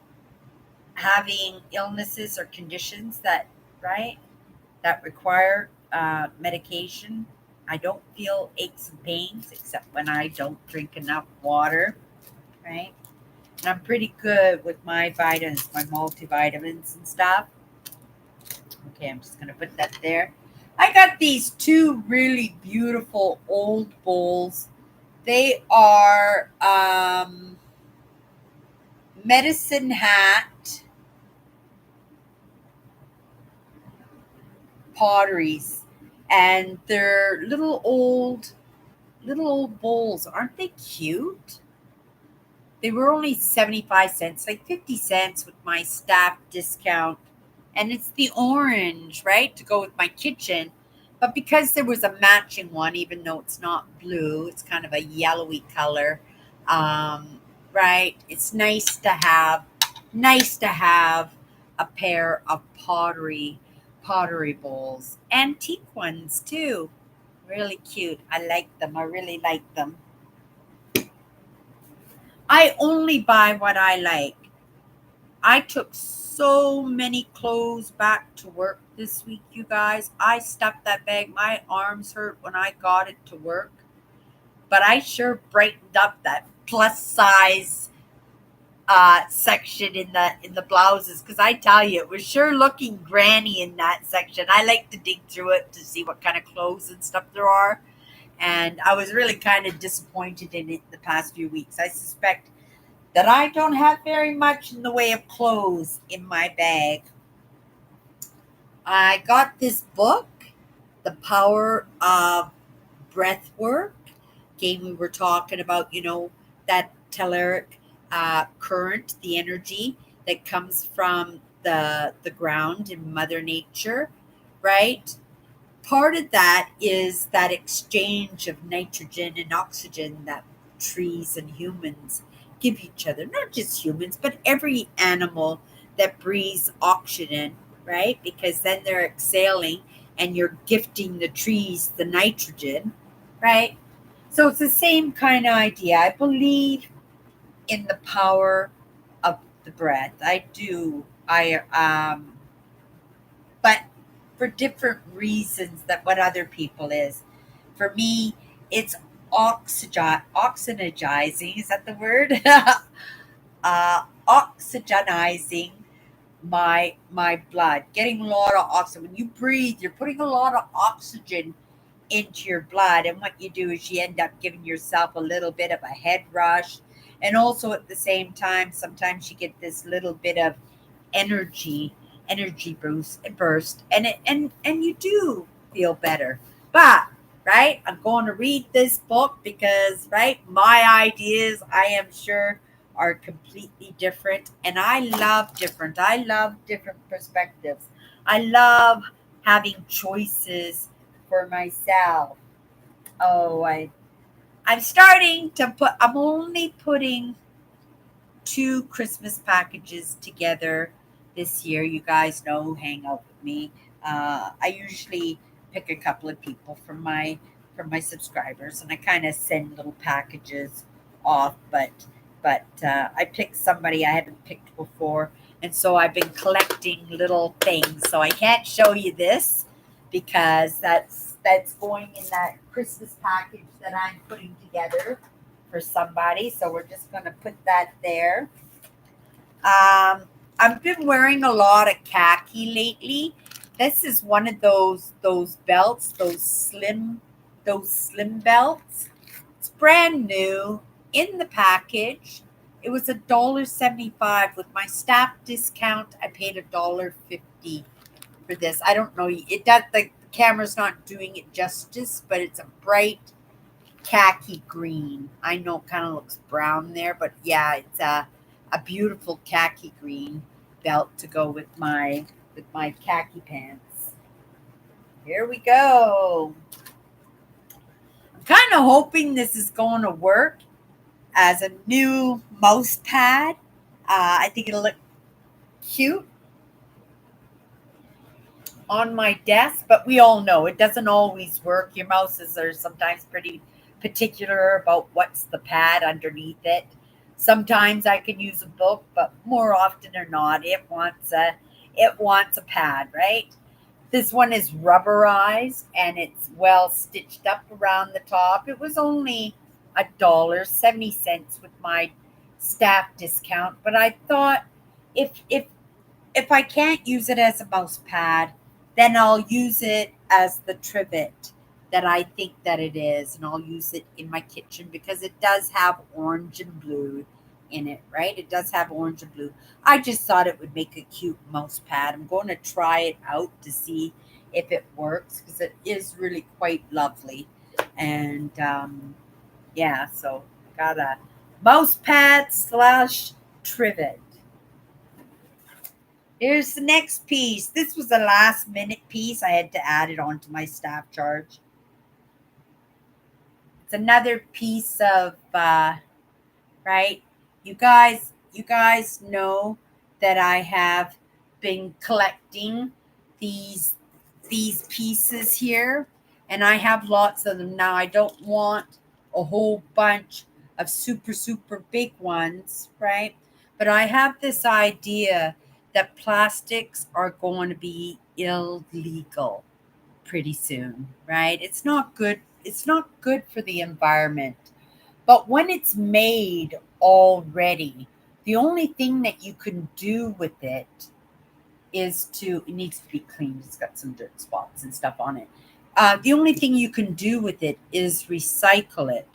A: having illnesses or conditions that, right, that require medication. I don't feel aches and pains except when I don't drink enough water, right? And I'm pretty good with my vitamins, my multivitamins and stuff. Okay, I'm just gonna put that there. I got these two really beautiful old bowls. They are medicine hat potteries, and they're little old bowls. Aren't they cute? They were only 75 cents, like 50 cents with my staff discount, and it's the orange, right, to go with my kitchen. But because there was a matching one, even though it's not blue, it's kind of a yellowy color. Right? It's nice to have a pair of pottery bowls, antique ones too. Really cute. I like them. I really like them. I only buy what I like. I took so many clothes back to work this week, you guys. I stuffed that bag. My arms hurt when I got it to work, but I sure brightened up that plus size section in the blouses, because I tell you, it was sure looking granny in that section. I like to dig through it to see what kind of clothes and stuff there are, and I was really kind of disappointed in it the past few weeks. I suspect that I don't have very much in the way of clothes in my bag. I got this book, The Power of Breath Work. Again, we were talking about, that telluric current, the energy that comes from the ground in Mother Nature, right? Part of that is that exchange of nitrogen and oxygen that trees and humans give each other. Not just humans, but every animal that breathes oxygen, right? Because then they're exhaling and you're gifting the trees the nitrogen, right? So it's the same kind of idea. I believe in the power of the breath. I do. But for different reasons that what other people is. For me, it's oxygenizing. Is that the word? Oxygenizing my blood, getting a lot of oxygen. When you breathe, you're putting a lot of oxygen into your blood, and what you do is you end up giving yourself a little bit of a head rush, and also at the same time sometimes you get this little bit of energy burst, and you do feel better. But right, I'm going to read this book because, right, my ideas, I am sure, are completely different, and I love different perspectives. I love having choices for myself. Oh, I'm only putting two Christmas packages together this year. You guys know who hang out with me. I usually pick a couple of people from my subscribers, and I kind of send little packages off. But I picked somebody I haven't picked before, and so I've been collecting little things. So I can't show you this because that's going in that Christmas package that I'm putting together for somebody. So we're just going to put that there. I've been wearing a lot of khaki lately. This is one of those belts, those slim belts. It's brand new in the package. It was $1.75 with my staff discount. I paid $1.50 for this. I don't know. It does the camera's not doing it justice, but it's a bright khaki green. I know it kind of looks brown there, but yeah, it's a beautiful khaki green belt to go with my khaki pants. Here we go. I'm kind of hoping this is going to work as a new mouse pad. I think it'll look cute on my desk, but we all know it doesn't always work. Your mouses are sometimes pretty particular about what's the pad underneath it. Sometimes I can use a book, but more often or not, it wants a pad, right? This one is rubberized and it's well stitched up around the top. It was only $1.70 with my staff discount, but I thought if I can't use it as a mouse pad, then I'll use it as the trivet that I think that it is, and I'll use it in my kitchen because it does have orange and blue in it, right? It does have orange and blue. I just thought it would make a cute mouse pad. I'm going to try it out to see if it works because it is really quite lovely. And yeah, so got a mouse pad slash trivet. Here's the next piece. This was a last minute piece. I had to add it onto my staff charge. It's another piece of right. You guys know that I have been collecting these these pieces here, and I have lots of them now. I don't want a whole bunch of super big ones, right? But I have this idea that plastics are going to be illegal pretty soon, right? It's not good. It's not good for the environment. But when it's made already, the only thing that you can do with it is it needs to be cleaned. It's got some dirt spots and stuff on it. The only thing you can do with it is recycle it.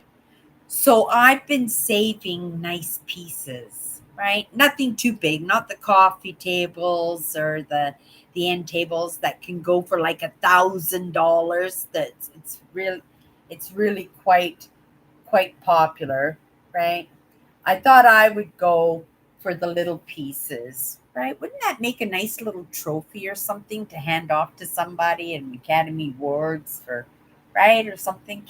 A: So I've been saving nice pieces, right? Nothing too big, not the coffee tables or the end tables that can go for like $1,000. That's it's really quite popular, right? I thought I would go for the little pieces, right? Wouldn't that make a nice little trophy or something to hand off to somebody and Academy Awards for, right? Or something,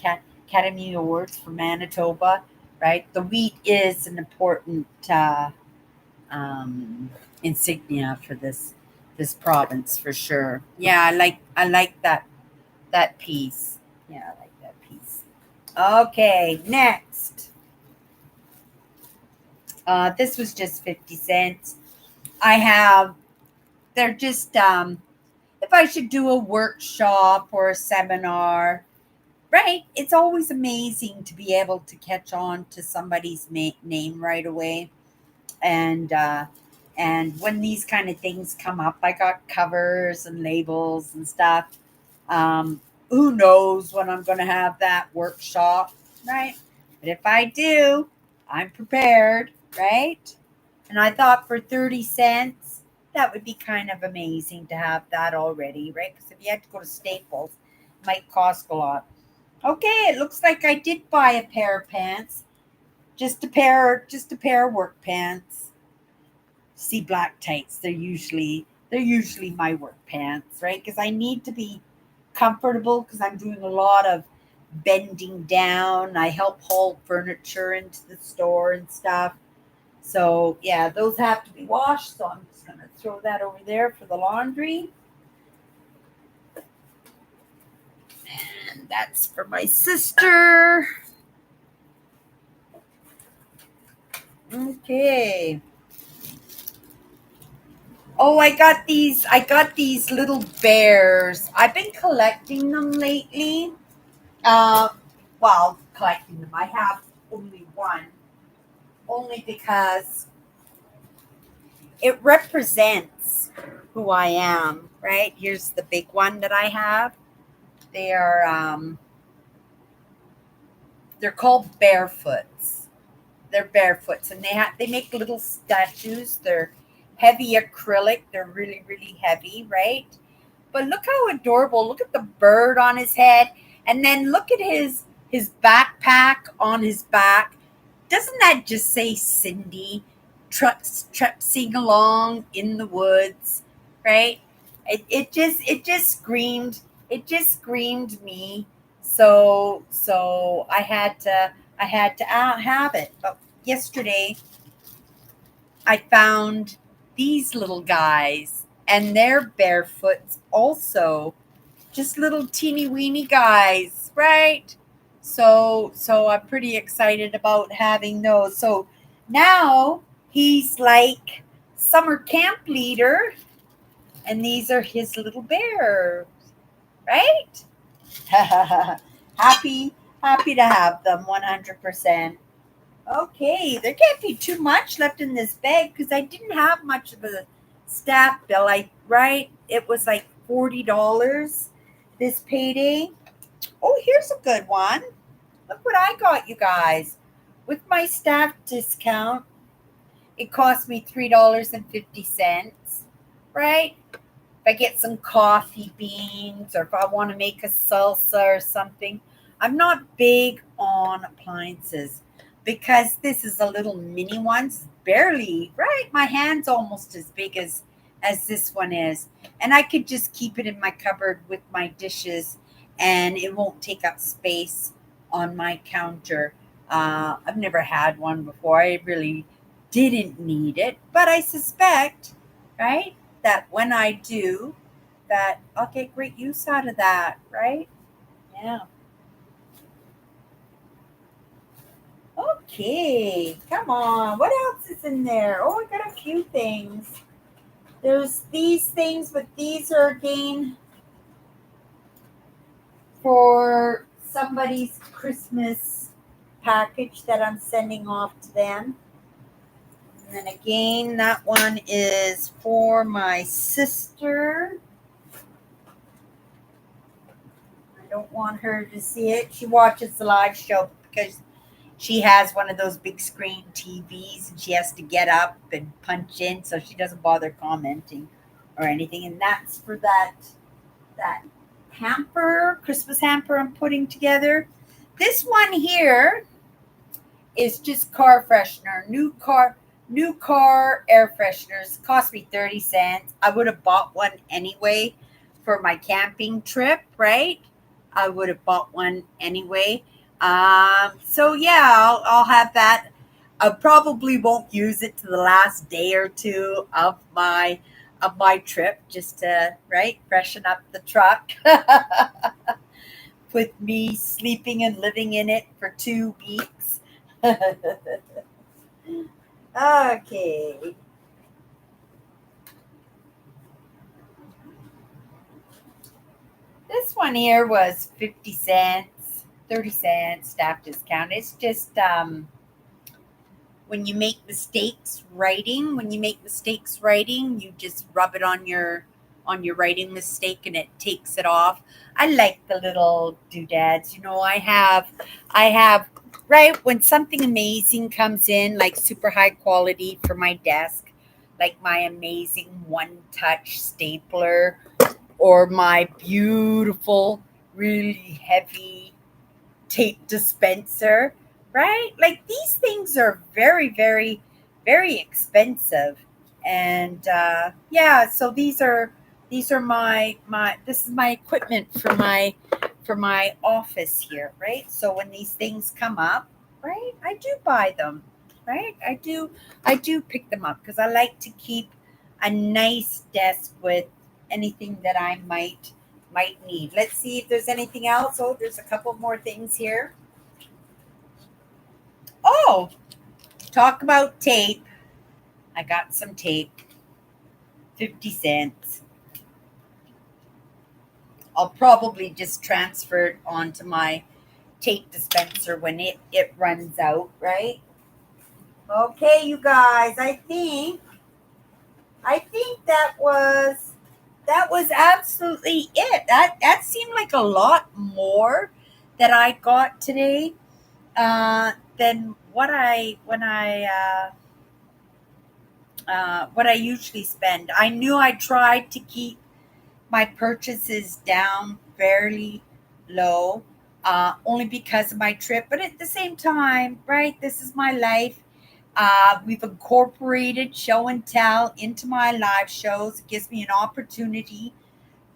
A: Academy Awards for Manitoba, right? The wheat is an important um, insignia for this province for sure. Yeah, I like that piece. Yeah, I like that piece. Okay, next. This was just 50 cents. I have, they're just, if I should do a workshop or a seminar, right? It's always amazing to be able to catch on to somebody's name right away. And when these kind of things come up, I got covers and labels and stuff. Um, who knows when I'm going to have that workshop, right? But if I do, I'm prepared, right? And I thought for 30 cents, that would be kind of amazing to have that already, right? Because if you had to go to Staples, it might cost a lot. Okay, it looks like I did buy a pair of pants. Just a pair of work pants. See, black tights. They're usually my work pants, right? Because I need to be comfortable because I'm doing a lot of bending down. I help haul furniture into the store and stuff. So yeah, those have to be washed. So I'm just gonna throw that over there for the laundry. And that's for my sister. Okay. Oh, I got these little bears. I've been collecting them lately. Uh, well, collecting them. I have only one, only because it represents who I am, right? Here's the big one that I have. They are they're called barefoots. They're barefoots, and they make little statues. They're heavy acrylic. They're really heavy, right? But look how adorable. Look at the bird on his head, and then look at his backpack on his back. Doesn't that just say Cindy sing along in the woods, right? It just screamed me. So I had to have it. But yesterday I found these little guys, and they're barefoots also, just little teeny weeny guys, right? So I'm pretty excited about having those. So now he's like summer camp leader, and these are his little bears, right? happy happy to have them 100%. Okay, there can't be too much left in this bag because I didn't have much of a staff bill. Right, it was like $40 this payday. Oh, here's a good one. Look what I got, you guys. With my staff discount, it cost me $3.50. Right? If I get some coffee beans or if I want to make a salsa or something. I'm not big on appliances because this is a little mini one. It's barely, right? My hand's almost as big as as this one is. And I could just keep it in my cupboard with my dishes and it won't take up space on my counter. I've never had one before. I really didn't need it, but I suspect, right, that when I do, that I'll get great use out of that, right? Yeah. Okay, come on. What else is in there? Oh, I got a few things. There's these things, but these are again for somebody's Christmas package that I'm sending off to them. And then again, that one is for my sister. I don't want her to see it. She watches the live show because she has one of those big screen TVs and she has to get up and punch in, so she doesn't bother commenting or anything. And that's for that hamper, Christmas hamper I'm putting together. This one here is just car freshener, new car air fresheners. Cost me 30 cents. I would have bought one anyway for my camping trip, right? I would have bought one anyway. So yeah, I'll have that. I probably won't use it to the last day or two of my trip, just to right freshen up the truck. With me sleeping and living in it for 2 weeks. Okay. This one here was 50 cents, 30 cents staff discount. It's just when you make mistakes writing, you just rub it on your writing mistake and it takes it off. I like the little doodads. I have right when something amazing comes in, like super high quality for my desk, like my amazing one touch stapler or my beautiful, really heavy tape dispenser, right? Like these things are very, very, very expensive, and yeah. So these are my this is my equipment for my office here, right? So when these things come up, right, I do buy them, right? I do pick them up because I like to keep a nice desk with anything that I might need. Let's see if there's anything else. Oh, there's a couple more things here. Oh, talk about tape. I got some tape, 50 cents. I'll probably just transfer it onto my tape dispenser when it runs out, right? Okay, you guys, I think that was absolutely it. That seemed like a lot more that I got today than what I usually spend. I knew I tried to keep my purchases down fairly low, only because of my trip. But at the same time, right, this is my life. We've incorporated show and tell into my live shows. It gives me an opportunity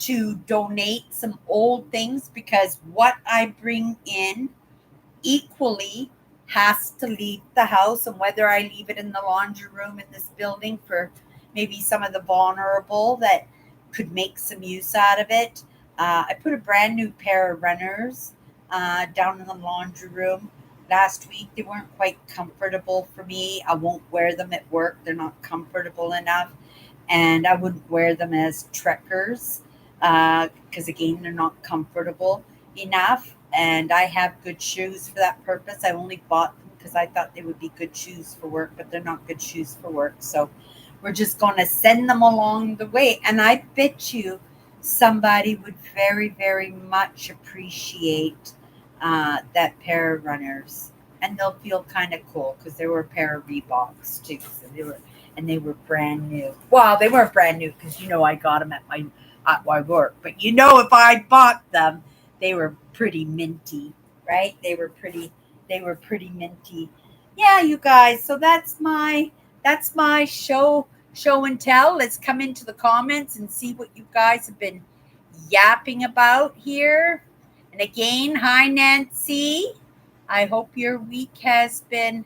A: to donate some old things because what I bring in equally has to leave the house, and whether I leave it in the laundry room in this building for maybe some of the vulnerable that could make some use out of it. I put a brand new pair of runners down in the laundry room last week. They weren't quite comfortable for me. I won't wear them at work, they're not comfortable enough, and I wouldn't wear them as trekkers because again they're not comfortable enough, and I have good shoes for that purpose. I only bought them because I thought they would be good shoes for work, but they're not good shoes for work. So we're just going to send them along the way. And I bet you somebody would very, very much appreciate that pair of runners. And they'll feel kind of cool because they were a pair of Reeboks too. So they were brand new. Well, they weren't brand new because I got them at my work. But if I bought them, they were pretty minty, right? They were pretty minty. Yeah, you guys. So that's my show show and tell. Let's come into the comments and see what you guys have been yapping about here. And again, hi, Nancy. I hope your week has been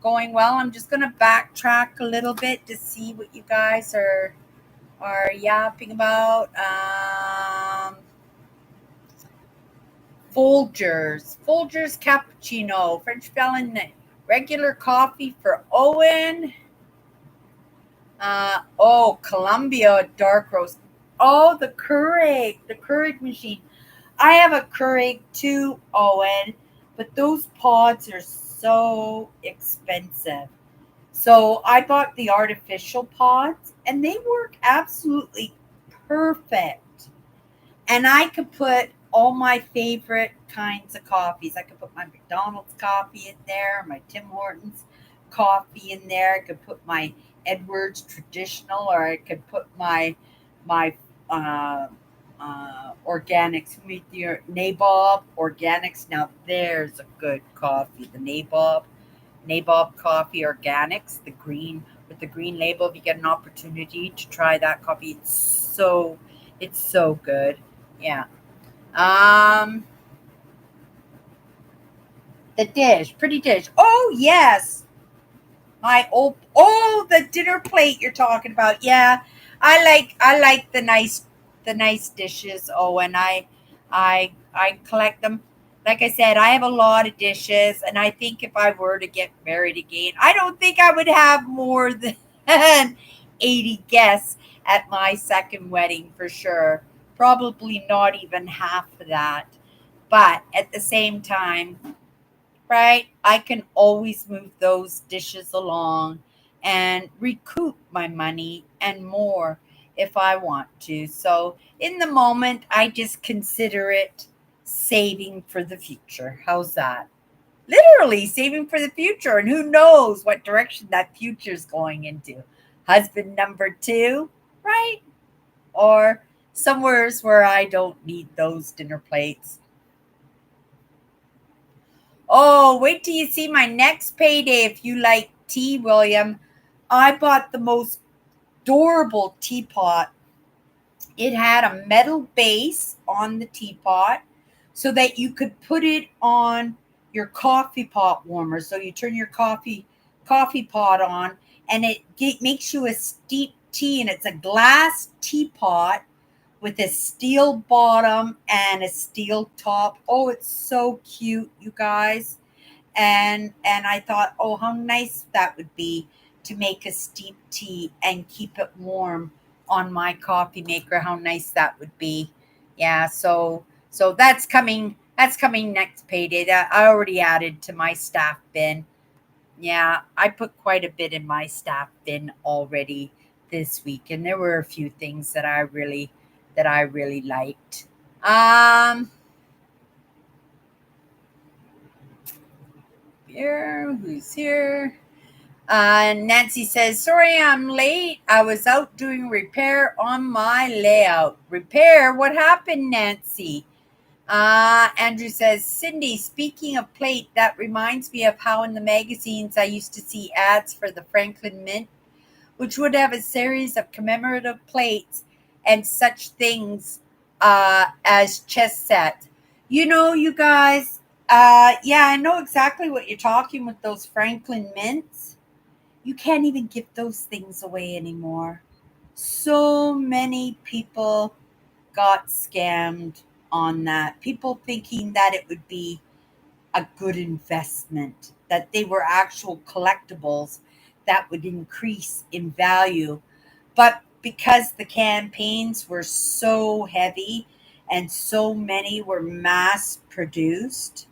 A: going well. I'm just going to backtrack a little bit to see what you guys are yapping about. Folgers cappuccino, French felon, regular coffee for Owen. Columbia dark roast. Oh, the Keurig machine. I have a Keurig too, Owen, but those pods are so expensive. So I bought the artificial pods, and they work absolutely perfect. And I could put all my favorite kinds of coffees. I could put my McDonald's coffee in there, my Tim Hortons coffee in there. I could put my Edwards traditional, or I could put my organics. Your Nabob organics. Now there's a good coffee. The Nabob Coffee Organics, the green with the green label. If you get an opportunity to try that coffee, it's so good. Yeah. Um, the dish, pretty dish. Oh yes, the dinner plate you're talking about. Yeah, I like the nice dishes. Oh, and I collect them. Like I said, I have a lot of dishes, and I think if I were to get married again, I don't think I would have more than 80 guests at my second wedding for sure. Probably not even half of that. But at the same time, right? I can always move those dishes along and recoup my money and more if I want to. So in the moment, I just consider it saving for the future. How's that? Literally saving for the future. And who knows what direction that future is going into? Husband number two, right? Or somewheres where I don't need those dinner plates. Oh, wait till you see my next payday if you like tea, William. I bought the most adorable teapot. It had a metal base on the teapot so that you could put it on your coffee pot warmer. So you turn your coffee pot on, and makes you a steep tea, and it's a glass teapot with a steel bottom and a steel top. Oh, it's so cute, you guys. And I thought, oh, how nice that would be to make a steep tea and keep it warm on my coffee maker. How nice that would be. Yeah, so that's coming next payday. That I already added to my staff bin. Yeah, I put quite a bit in my staff bin already this week, and there were a few things that I really liked. Um Here, who's here? Nancy says, sorry I'm late. I was out doing repair on my layout. Repair? What happened, Nancy? Andrew says, Cindy, speaking of plate, that reminds me of how in the magazines I used to see ads for the Franklin Mint, which would have a series of commemorative plates and such things as chess set. You guys, yeah, I know exactly what you're talking with those Franklin Mints. You can't even give those things away anymore. So many people got scammed on that. People thinking that it would be a good investment, that they were actual collectibles that would increase in value. But because the campaigns were so heavy and so many were mass produced,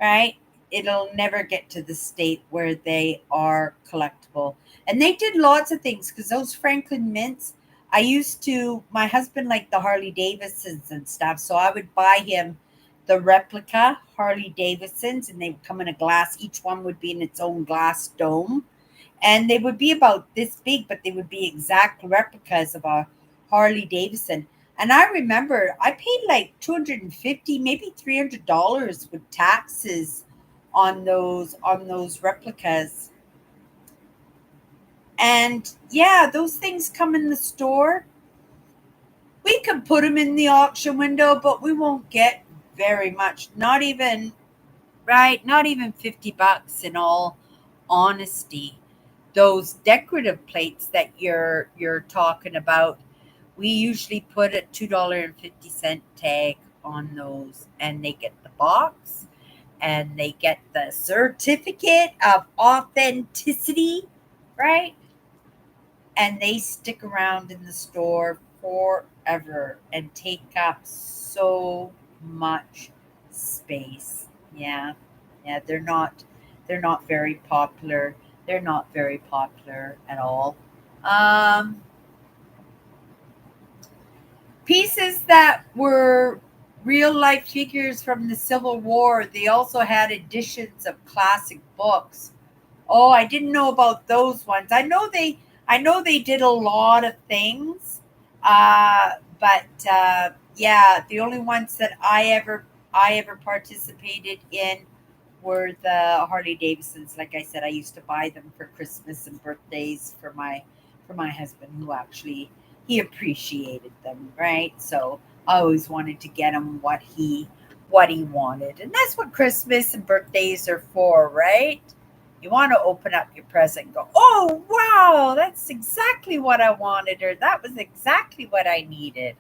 A: right? It'll never get to the state where they are collectible. And they did lots of things because those Franklin Mints, my husband liked the Harley Davidsons and stuff. So I would buy him the replica Harley Davidsons, and they would come in a glass. Each one would be in its own glass dome. And they would be about this big, but they would be exact replicas of a Harley Davidson. And I remember I paid like 250, maybe $300 with taxes on those replicas. And yeah, those things come in the store. We can put them in the auction window, but we won't get very much. Not even, right? Not even $50 in all honesty. Those decorative plates that you're talking about, we usually put a $2.50 tag on those, and they get the box and they get the certificate of authenticity, right? And they stick around in the store forever and take up so much space. Yeah. Yeah, they're not very popular. They're not very popular at all. Um Pieces that were real life figures from the Civil War. They also had editions of classic books. Oh, I didn't know about those ones. I know they did a lot of things. But yeah, the only ones that I ever participated in were the Harley Davidsons. Like I said, I used to buy them for Christmas and birthdays for my husband, who actually he appreciated them, right? So I always wanted to get him what he wanted, and that's what Christmas and birthdays are for, right? You want to open up your present and go, "Oh wow, that's exactly what I wanted," or "That was exactly what I needed."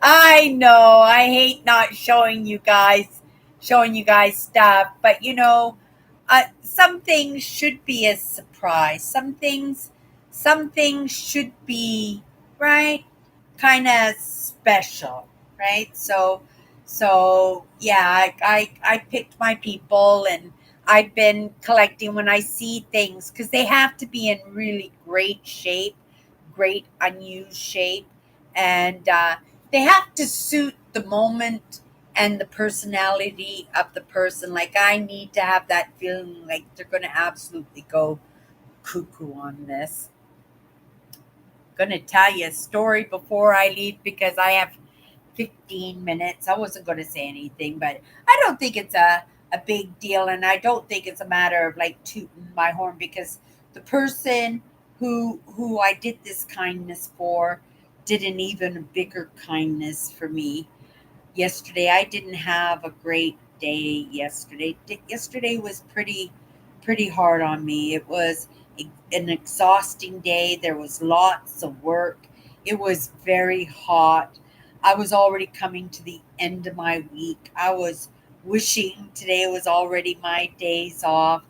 A: I know. I hate not showing you guys stuff, but some things should be a surprise. Some things should be, right, kind of special, right? So yeah, I picked my people, and I've been collecting when I see things, because they have to be in really great shape, great unused shape, and they have to suit the moment and the personality of the person. Like, I need to have that feeling like they're going to absolutely go cuckoo on this. Going to tell you a story before I leave, because I have 15 minutes. I wasn't going to say anything, but I don't think it's a big deal. And I don't think it's a matter of like tooting my horn, because the person who I did this kindness for did an even bigger kindness for me yesterday. I didn't have a great day yesterday. Yesterday was pretty hard on me. It was an exhausting day. There was lots of work. It was very hot. I was already coming to the end of my week. I was wishing today was already my days off.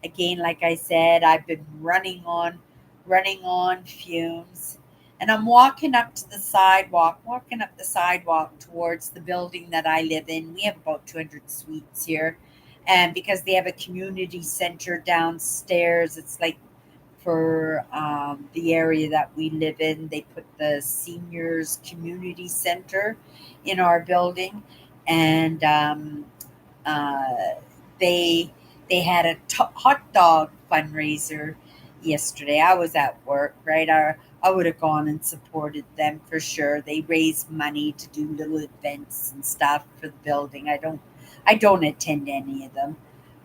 A: Again, like I said, I've been running on fumes. And I'm walking up the sidewalk towards the building that I live in. We have about 200 suites here. And because they have a community center downstairs, it's like for the area that we live in, they put the seniors community center in our building. And uh, they they had a hot dog fundraiser yesterday. I was at work, right? I would have gone and supported them for sure. They raise money to do little events and stuff for the building. I don't attend any of them.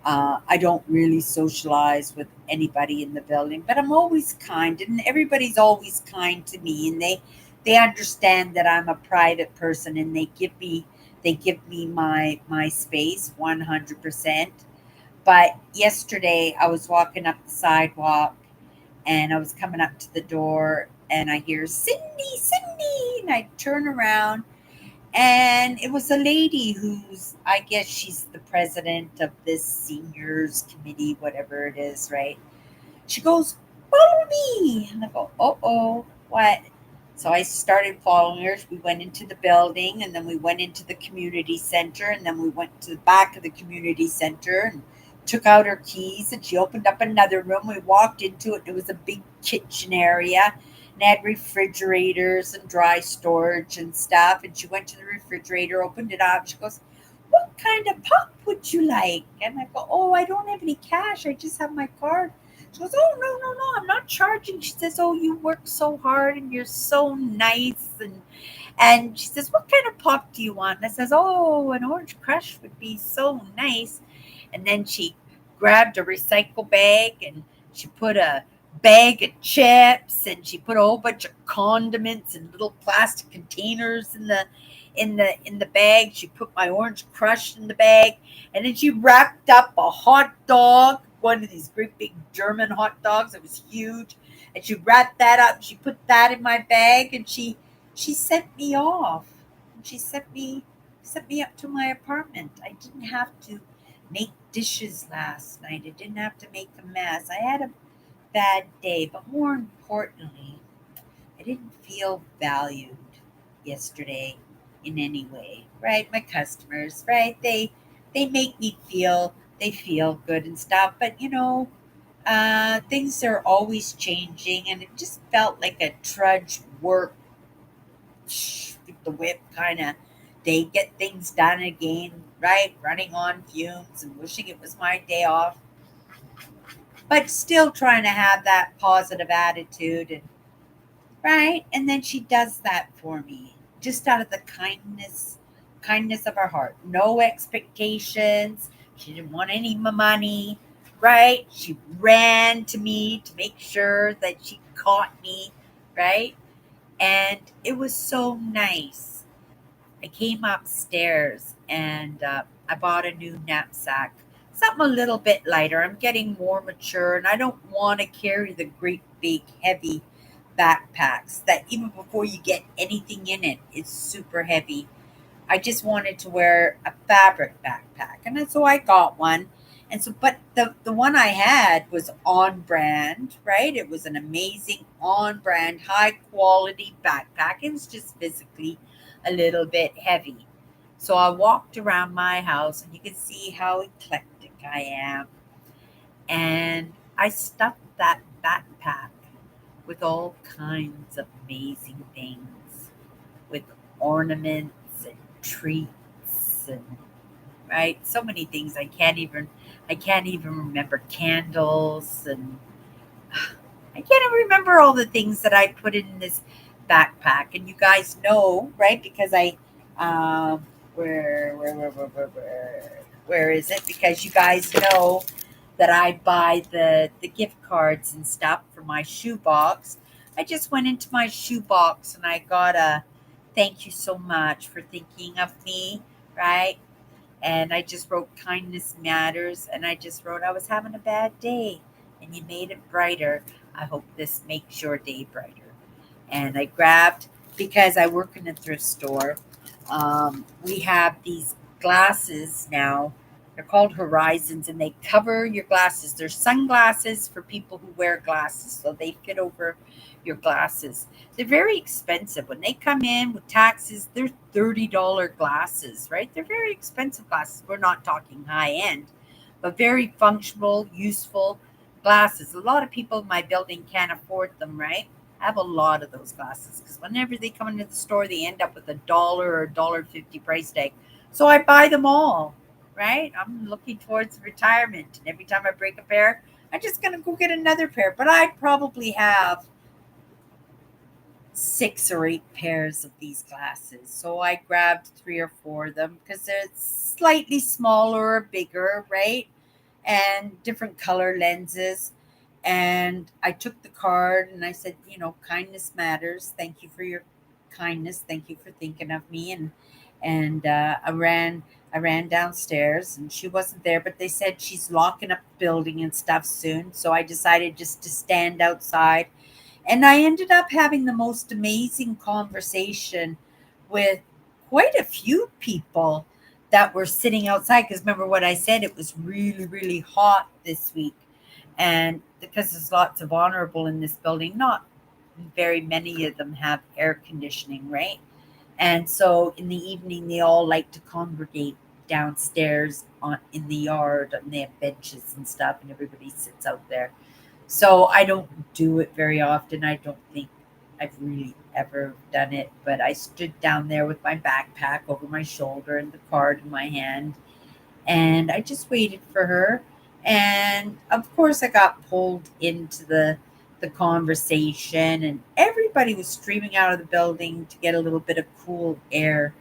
A: I don't really socialize with anybody in the building, but I'm always kind, and everybody's always kind to me, and they understand that I'm a private person, and they give me my space 100%. But yesterday I was walking up the sidewalk, and I was coming up to the door, and I hear Cindy, Cindy, and I turn around, and it was a lady who's, I guess she's the president of this seniors committee, whatever it is, right? She goes, "Follow me." And I go, "Oh, what?" So I started following her. We went into the building, and then we went into the community center, and then we went to the back of the community center and took out her keys, and she opened up another room. We walked into it. It was a big kitchen area, and had refrigerators and dry storage and stuff. And she went to the refrigerator, opened it up. She goes, "What kind of pop would you like?" And I go, "Oh, I don't have any cash. I just have my card." She goes, oh, no, no, no, I'm not charging. She says, oh, you work so hard and you're so nice. And she says, what kind of pop do you want? And I says, oh, an orange crush would be so nice. And then she grabbed a recycle bag and she put a bag of chips and she put a whole bunch of condiments in little plastic containers in the bag. She put my orange crush in the bag, and then she wrapped up a hot dog, one of these great big German hot dogs. It was huge, and she wrapped that up. She put that in my bag, and she sent me off. She sent me up to my apartment. I didn't have to make dishes last night. I didn't have to make a mess. I had a bad day, but more importantly, I didn't feel valued yesterday in any way. Right? My customers, right? They make me feel they feel good and stuff, but things are always changing, and it just felt like a trudge work the whip kind of day, get things done again, right? Running on fumes and wishing it was my day off, but still trying to have that positive attitude, and right. And then she does that for me, just out of the kindness of her heart. No expectations. She didn't want any of my money, right? She ran to me to make sure that she caught me, right? And it was so nice. I came upstairs and I bought a new knapsack, something a little bit lighter. I'm getting more mature and I don't want to carry the great big heavy backpacks that even before you get anything in it, it's super heavy. I just wanted to wear a fabric backpack, and then so I got one. And so, but the one I had was on brand, right? It was an amazing on brand, high quality backpack. It was just physically a little bit heavy. So I walked around my house, and you can see how eclectic I am. And I stuffed that backpack with all kinds of amazing things, with ornaments and treats and right, so many things I can't even remember, candles, and I can't even remember all the things that I put in this backpack. And you guys know, right? Because where is it? Because you guys know that I buy the gift cards and stuff for my shoebox. I just went into my shoebox and I got a thank you so much for thinking of me, right? And I just wrote kindness matters, and I just wrote I was having a bad day and you made it brighter. I hope this makes your day brighter. And I grabbed, because I work in a thrift store, we have these glasses now. They're called Horizons, and they cover your glasses. They're sunglasses for people who wear glasses, so they fit over your glasses. They're very expensive. When they come in with taxes, they're $30 glasses, right? They're very expensive glasses. We're not talking high end, but very functional, useful glasses. A lot of people in my building can't afford them, right? I have a lot of those glasses because whenever they come into the store, they end up with $1 or $1.50 price tag. So I buy them all, right? I'm looking towards retirement, and every time I break a pair, I'm just gonna go get another pair. But I probably have 6 or 8 pairs of these glasses. So I grabbed 3 or 4 of them because they're slightly smaller or bigger, right? And different color lenses. And I took the card and I said, kindness matters. Thank you for your kindness. Thank you for thinking of me. And I ran downstairs and she wasn't there, but they said she's locking up the building and stuff soon. So I decided just to stand outside, and I ended up having the most amazing conversation with quite a few people that were sitting outside. Because remember what I said, it was really, really hot this week. And because there's lots of honorable in this building, not very many of them have air conditioning, right? And so in the evening, they all like to congregate downstairs in the yard, and they have benches and stuff, and everybody sits out there. So I don't do it very often. I don't think I've really ever done it, but I stood down there with my backpack over my shoulder and the card in my hand, and I just waited for her. And of course, I got pulled into the conversation, and everybody was streaming out of the building to get a little bit of cool air.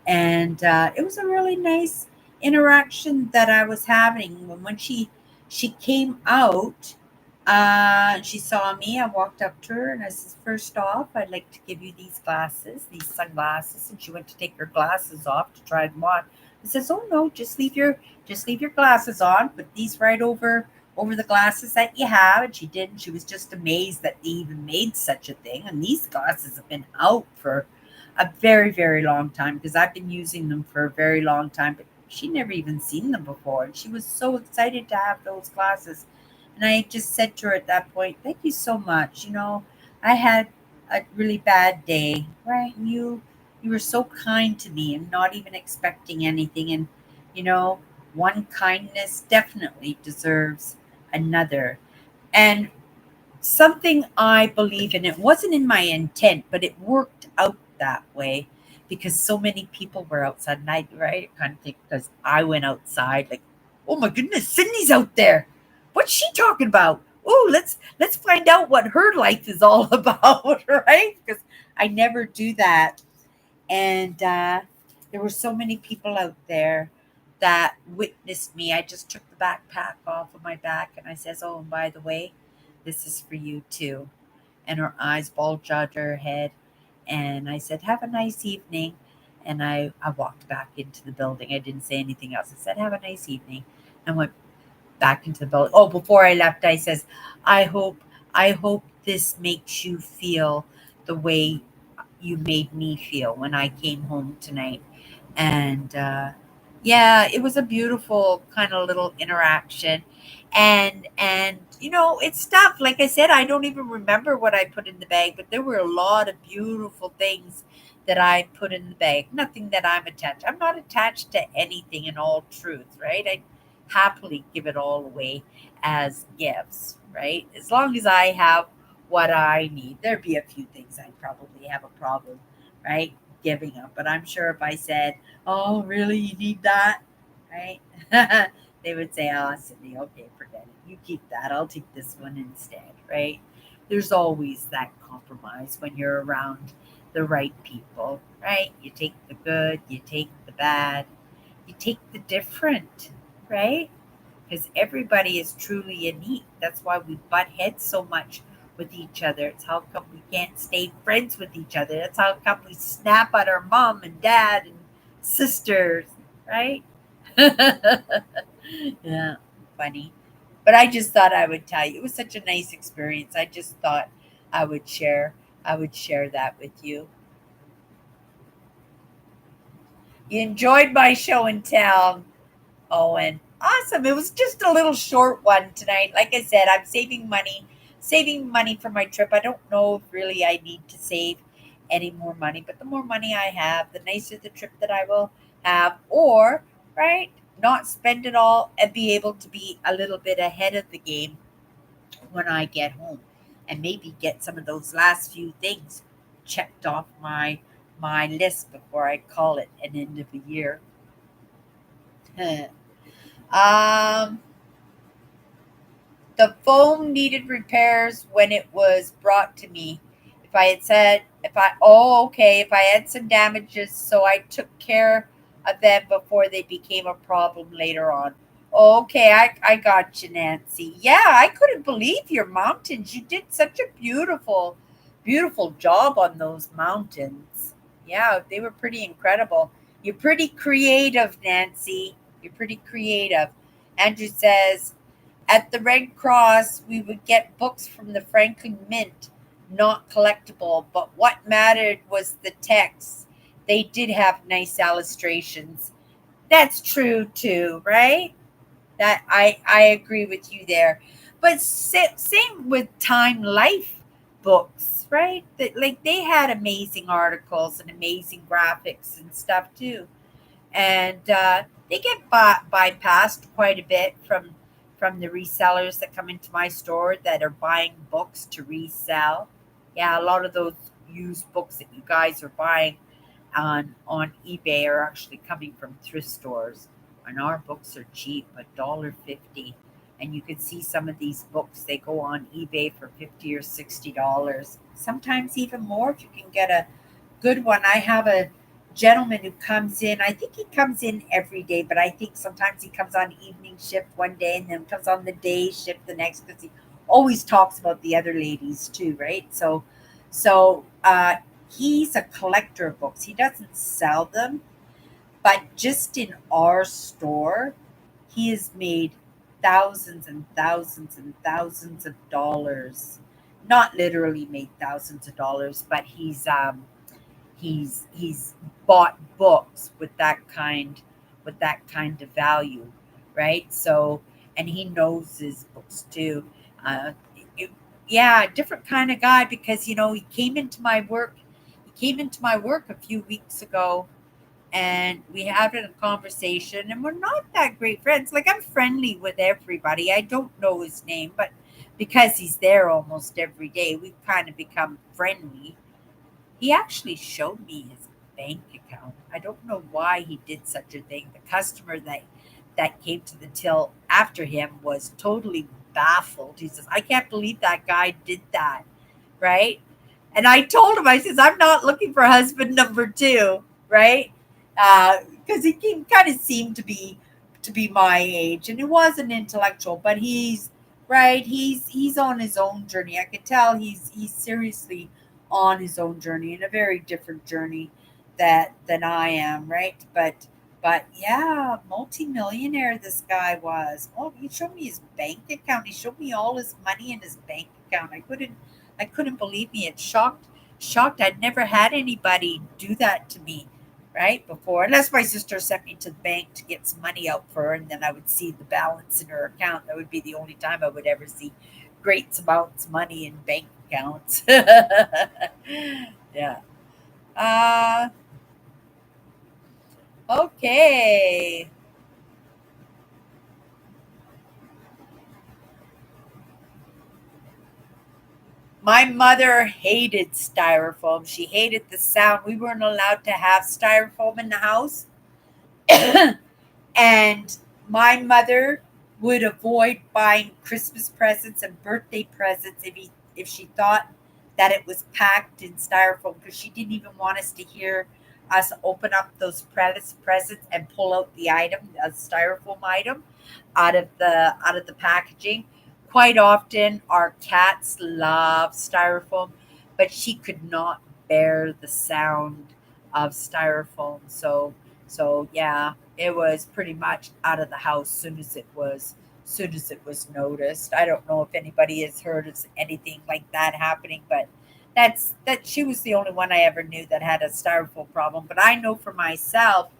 A: And it was a really nice interaction that I was having. When she came out, she saw me. I walked up to her and I says, "First off, I'd like to give you these glasses, these sunglasses." And she went to take her glasses off to try them on. I says, "Oh no, just leave your glasses on. Put these right over the glasses that you have." And she did. And she was just amazed that they even made such a thing. And these glasses have been out for a very, very long time because I've been using them for a very long time. But she never even seen them before. And she was so excited to have those glasses. And I just said to her at that point, "Thank you so much. I had a really bad day, right? And you were so kind to me and not even expecting anything. And you know, one kindness definitely deserves another." And something I believe in, it wasn't in my intent, but it worked out that way because so many people were outside. And I, right, kind of think because I went outside, like, "Oh my goodness, Sydney's out there. What's she talking about? Oh, let's find out what her life is all about," right? Because I never do that. And there were so many people out there that witnessed me. I just took the backpack off of my back and I says, "Oh, and by the way, this is for you too." And her eyes bulged out her head. And I said, "Have a nice evening." And I walked back into the building. I didn't say anything else. I said, "Have a nice evening." And went back into the building. Oh, before I left, I says, I hope I hope this makes you feel the way you made me feel when I came home tonight. And yeah, it was a beautiful kind of little interaction. And it's stuff. Like I said, I don't even remember what I put in the bag, but there were a lot of beautiful things that I put in the bag. Nothing that I'm attached. I'm not attached to anything in all truth, right? I happily give it all away as gifts, right? As long as I have what I need. There'd be a few things I'd probably have a problem, right? Giving up. But I'm sure if I said, "Oh, really? You need that?" Right? They would say, "Oh, Sydney, okay, forget it. You keep that. I'll take this one instead," right? There's always that compromise when you're around the right people, right? You take the good, you take the bad, you take the different, right? Because everybody is truly unique. That's why we butt heads so much with each other. It's how come we can't stay friends with each other. That's how come we snap at our mom and dad and sisters, right? Yeah, funny. But I just thought I would tell you. It was such a nice experience. I just thought I would share I would share that with you. You enjoyed my show and tell. Owen. Awesome. It was just a little short one tonight. Like I said, I'm saving money for my trip. I don't know if really I need to save any more money, but the more money I have, the nicer the trip that I will have, or, right, not spend it all and be able to be a little bit ahead of the game when I get home and maybe get some of those last few things checked off my list before I call it an end of the year. um The foam needed repairs when it was brought to me. If I had some damages, so I took care of them before they became a problem later on. Okay, I got you, Nancy. Yeah, I couldn't believe your mountains. You did such a beautiful job on those mountains. Yeah, they were pretty incredible. You're pretty creative, Nancy. You're pretty creative. Andrew says, at the Red Cross, we would get books from the Franklin Mint, not collectible, but what mattered was the text. They did have nice illustrations. That's true too, right? That I agree with you there. But same with Time Life books, right? That like they had amazing articles and amazing graphics and stuff too. And they get bypassed quite a bit from the resellers that come into my store that are buying books to resell. Yeah, a lot of those used books that you guys are buying on eBay are actually coming from thrift stores, and our books are cheap, $1.50. and you could see some of these books. They go on eBay for $50 or $60, sometimes even more if you can get a good one. I have a gentleman who comes in. I think he comes in every day, but I think sometimes he comes on evening shift one day and then comes on the day shift the next, because he always talks about the other ladies too, right? So he's a collector of books. He doesn't sell them, but just in our store, he has made thousands and thousands and thousands of dollars. Not literally made thousands of dollars, but he's bought books with that kind of value, right? So, and he knows his books too. uh, it- yeah, different kind of guy, because he came into my work a few weeks ago, and we had a conversation, and we're not that great friends. Like, I'm friendly with everybody. I don't know his name, but because he's there almost every day, we've kind of become friendly. He actually showed me his bank account. I don't know why he did such a thing. The customer that came to the till after him was totally baffled. He says, "I can't believe that guy did that." Right? And I told him, I says, "I'm not looking for husband number two," right? Because he kind of seemed to be my age, and he was an intellectual, but he's right. He's on his own journey. I could tell he's seriously on his own journey, and a very different journey that than I am, right? But yeah, multimillionaire this guy was. Oh, he showed me his bank account. He showed me all his money in his bank account. I couldn't believe me. It shocked. I'd never had anybody do that to me, right, before. Unless my sister sent me to the bank to get some money out for her, and then I would see the balance in her account. That would be the only time I would ever see great amounts of money in bank accounts. Yeah. Uh, okay. My mother hated styrofoam. She hated the sound. We weren't allowed to have styrofoam in the house. And my mother would avoid buying Christmas presents and birthday presents if she thought that it was packed in styrofoam, because she didn't even want us to hear us open up those presents and pull out the item, a styrofoam item, out of the packaging. Quite often, our cats love styrofoam, but she could not bear the sound of styrofoam. So yeah, it was pretty much out of the house soon as it was noticed. I don't know if anybody has heard of anything like that happening, but that she was the only one I ever knew that had a styrofoam problem. But I know for myself,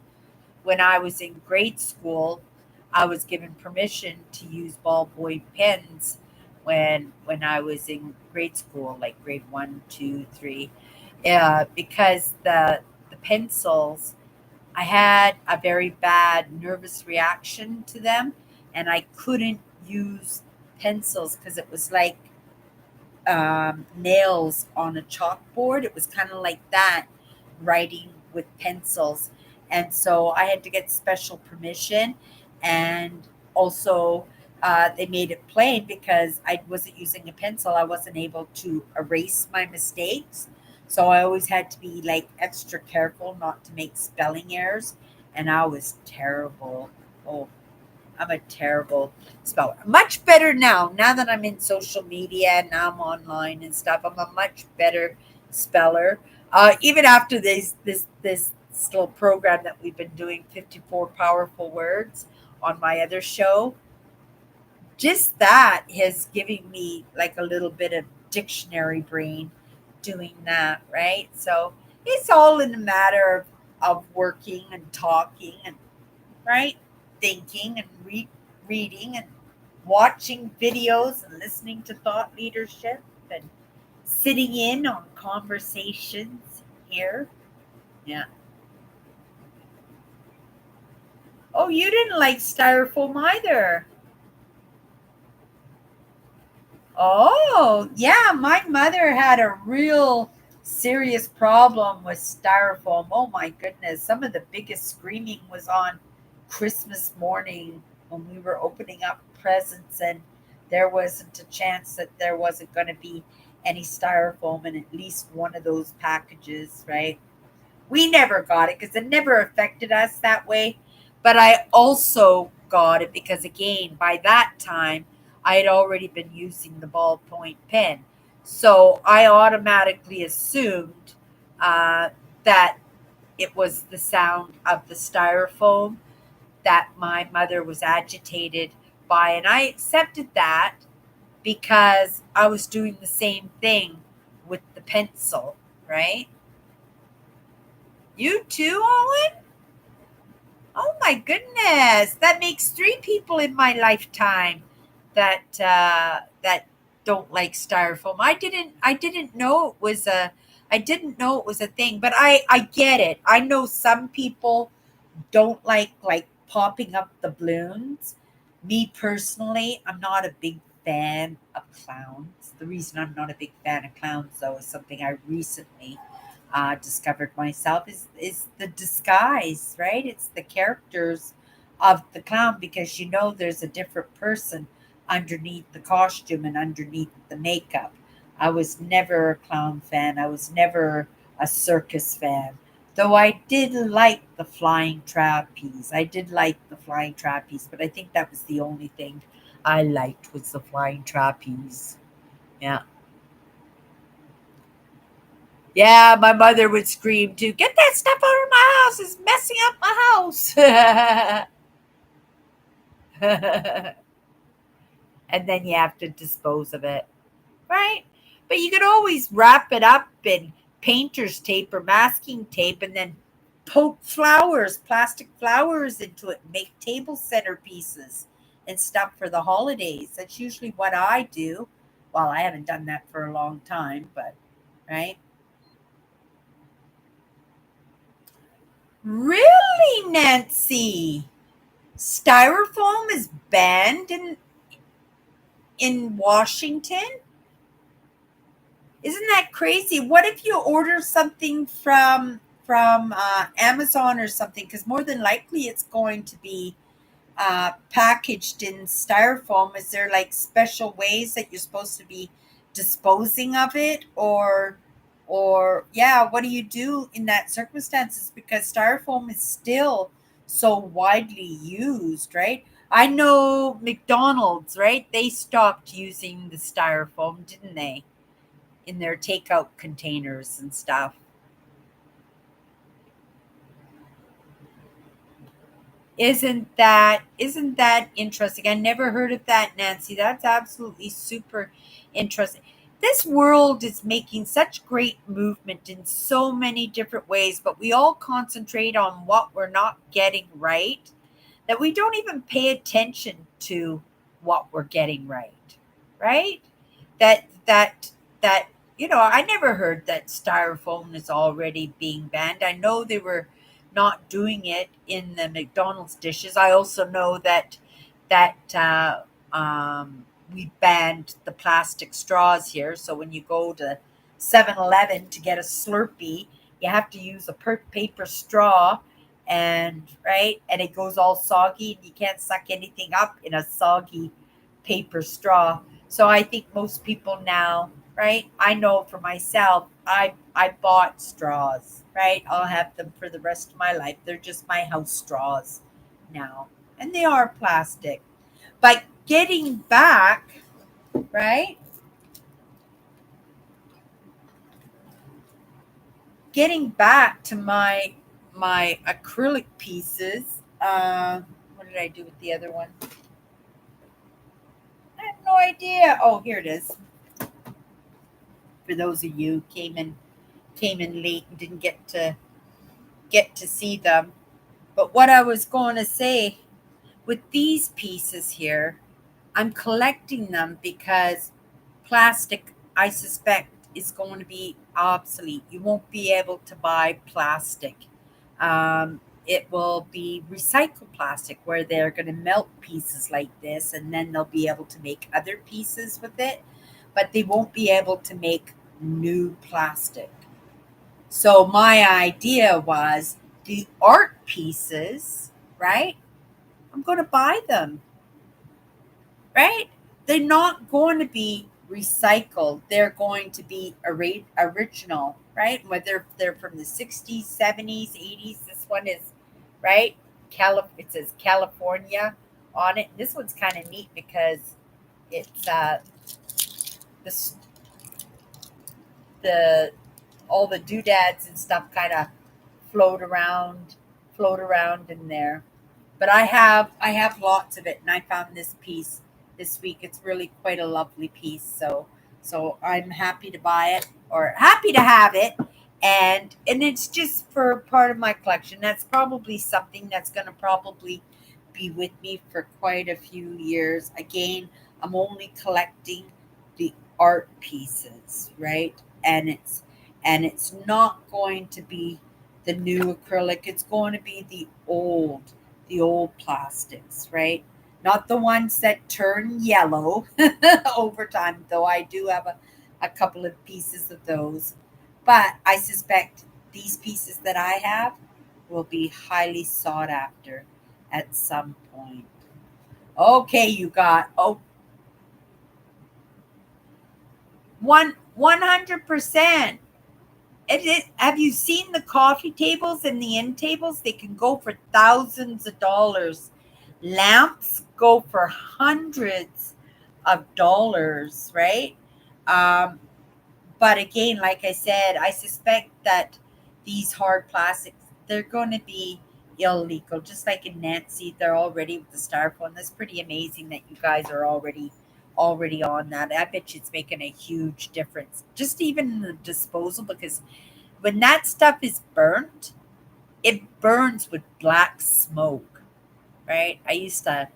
A: when I was in grade school, I was given permission to use ballpoint pens when I was in grade school, like grade one, two, three, because the pencils, I had a very bad nervous reaction to them, and I couldn't use pencils because it was like nails on a chalkboard. It was kind of like that, writing with pencils. And so I had to get special permission. And also, they made it plain because I wasn't using a pencil. I wasn't able to erase my mistakes. So I always had to be like extra careful not to make spelling errors. And I was terrible. Oh, I'm a terrible speller. Much better now. Now that I'm in social media and now I'm online and stuff, I'm a much better speller. Even after this little program that we've been doing, 54 powerful words on my other show, just that has given me like a little bit of dictionary brain doing that, right? So it's all in a matter of working and talking and right? Thinking and reading and watching videos and listening to thought leadership and sitting in on conversations here. Yeah. Oh, you didn't like styrofoam either. Oh, yeah. My mother had a real serious problem with styrofoam. Oh, my goodness. Some of the biggest screaming was on Christmas morning when we were opening up presents, and there wasn't a chance that there wasn't going to be any styrofoam in at least one of those packages, right? We never got it because it never affected us that way. But I also got it because, again, by that time, I had already been using the ballpoint pen. So I automatically assumed uh, that it was the sound of the styrofoam that my mother was agitated by. And I accepted that because I was doing the same thing with the pencil, right? You too, Owen? Oh my goodness, that makes three people in my lifetime that don't like styrofoam. I didn't know it was a I didn't know it was a thing, but I get it. I know some people don't like popping up the balloons. Me personally, I'm not a big fan of clowns. The reason I'm not a big fan of clowns, though, is something I recently discovered myself is the disguise, right? It's the characters of the clown because there's a different person underneath the costume and underneath the makeup. I was never a clown fan. I was never a circus fan. Though I did like the flying trapeze. I did like the flying trapeze, but I think that was the only thing I liked was the flying trapeze. Yeah. Yeah, my mother would scream too, get that stuff out of my house. It's messing up my house. And then you have to dispose of it. Right? But you could always wrap it up in painter's tape or masking tape and then poke flowers, plastic flowers into it, and make table centerpieces and stuff for the holidays. That's usually what I do. Well, I haven't done that for a long time, but right? Really, Nancy? Styrofoam is banned in Washington? Isn't that crazy? What if you order something from Amazon or something? Because more than likely it's going to be packaged in styrofoam. Is there like special ways that you're supposed to be disposing of it, or yeah, what do you do in that circumstances? Because styrofoam is still so widely used, right? I know McDonald's, right? They stopped using the styrofoam, didn't they? In their takeout containers and stuff. Isn't that interesting? I never heard of that, Nancy. That's absolutely super interesting. This world is making such great movement in so many different ways, but we all concentrate on what we're not getting right, that we don't even pay attention to what we're getting right. Right? That I never heard that styrofoam is already being banned. I know they were not doing it in the McDonald's dishes. I also know that we banned the plastic straws here. So when you go to 7-Eleven to get a Slurpee, you have to use a paper straw, and right, and it goes all soggy, and you can't suck anything up in a soggy paper straw. So I think most people now, right? I know for myself, I bought straws, right? I'll have them for the rest of my life. They're just my house straws now. And they are plastic. But right? Getting back to my acrylic pieces. What did I do with the other one? I have no idea. Oh, here it is. For those of you who came in late and didn't get to see them. But what I was going to say with these pieces here, I'm collecting them because plastic, I suspect, is going to be obsolete. You won't be able to buy plastic. It will be recycled plastic where they're going to melt pieces like this and then they'll be able to make other pieces with it, but they won't be able to make new plastic. So my idea was the art pieces, right? I'm going to buy them. right? They're not going to be recycled. They're going to be original, right? Whether they're from the 60s, 70s, 80s. This one is, right? It says California on it. This one's kind of neat because it's the the all the doodads and stuff kind of float around float around in there. But I have lots of it, and I found this piece this week. It's really quite a lovely piece. So I'm happy to buy it, or happy to have it, and it's just for part of my collection. That's probably something that's going to probably be with me for quite a few years. Again, I'm only collecting the art pieces, right? And it's not going to be the new acrylic. It's going to be the old plastics, right? Not the ones that turn yellow over time, though I do have a couple of pieces of those. But I suspect these pieces that I have will be highly sought after at some point. Okay, you got one 100%. Have you seen the coffee tables and the end tables? They can go for thousands of dollars. Lamps go for hundreds of dollars, right? Um, but again, like I said, I suspect that these hard plastics, they're going to be illegal. Just like in Nancy, they're already with the styrofoam. That's pretty amazing that you guys are already on that. I bet you it's making a huge difference. Just even in the disposal, because when that stuff is burnt, it burns with black smoke, right? I used to,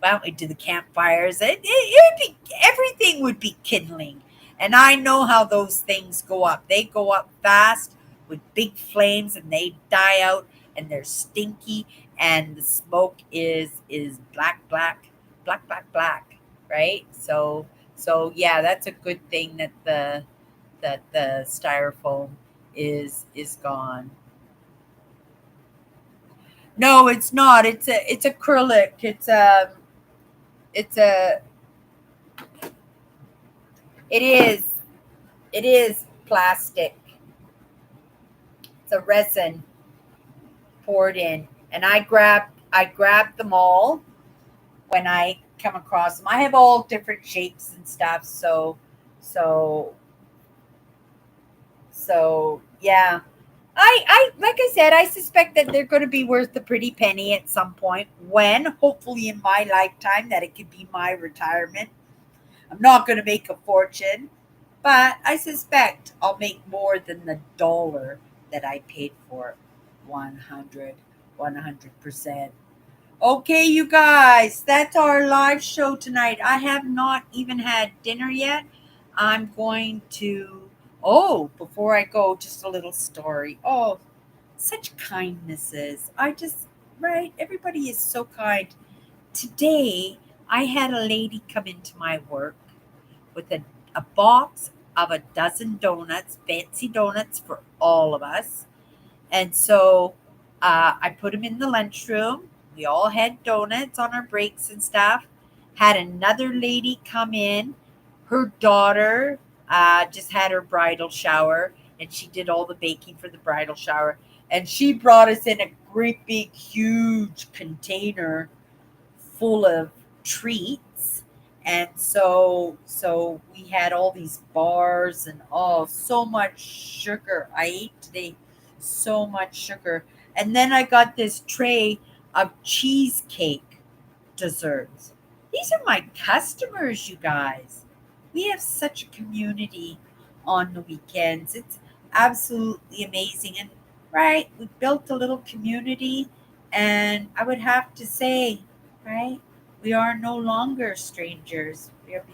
A: well, we do the campfires. It'd be, everything would be kindling. And I know how those things go up. They go up fast with big flames and they die out and they're stinky and the smoke is black, black, black, black, black, right? So yeah, that's a good thing that the styrofoam is gone. No, it's not. It's acrylic. It's a it is it is plastic. It's a resin poured in, and I grabbed them all when I come across them. I have all different shapes and stuff. So so yeah. I like I said, I suspect that they're going to be worth a pretty penny at some point. When, hopefully, in my lifetime, that it could be my retirement. I'm not going to make a fortune, but I suspect I'll make more than the dollar that I paid for it. 100, 100%. Okay, you guys, that's our live show tonight. I have not even had dinner yet. I'm going to, oh, before I go, just a little story. Oh, such kindnesses. Right, everybody is so kind. Today, I had a lady come into my work with a box of a dozen donuts, fancy donuts for all of us. And so I put them in the lunchroom. We all had donuts on our breaks and stuff. Had another lady come in. Her daughter just had her bridal shower, and she did all the baking for the bridal shower. And she brought us in a great big, huge container full of treats. And so we had all these bars and oh, so much sugar. I ate today so much sugar. And then I got this tray of cheesecake desserts. These are my customers, you guys. We have such a community on the weekends. It's absolutely amazing. And right, we built a little community, and I would have to say, right, we are no longer strangers. We are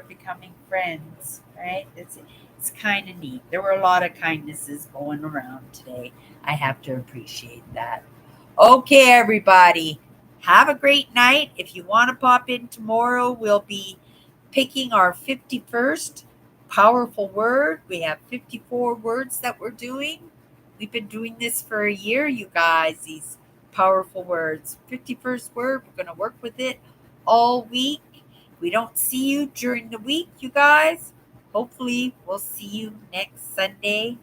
A: becoming friends, right? It's kind of neat. There were a lot of kindnesses going around today. I have to appreciate that. Okay, everybody. Have a great night. If you want to pop in tomorrow, we'll be picking our 51st powerful word. We have 54 words that we're doing. We've been doing this for a year, you guys, these powerful words. 51st word, we're going to work with it all week. We don't see you during the week, you guys. Hopefully, we'll see you next Sunday.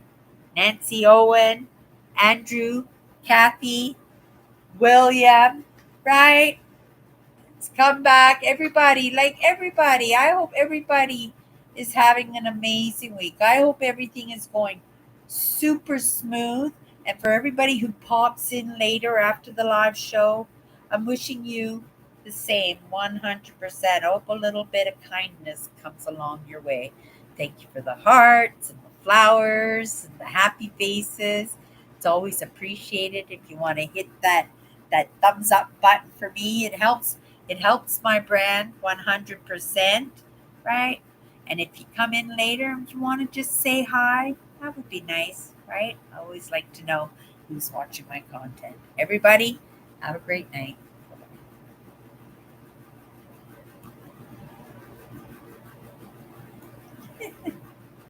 A: Nancy Owen, Andrew, Kathy, William, right? Let's come back. Everybody, like everybody. I hope everybody is having an amazing week. I hope everything is going super smooth. And for everybody who pops in later after the live show, I'm wishing you the same 100%. I hope a little bit of kindness comes along your way. Thank you for the hearts and the flowers and the happy faces. It's always appreciated if you want to hit that thumbs up button for me. It helps my brand 100%, right? And if you come in later and you want to just say hi, that would be nice, right? I always like to know who's watching my content. Everybody, have a great night.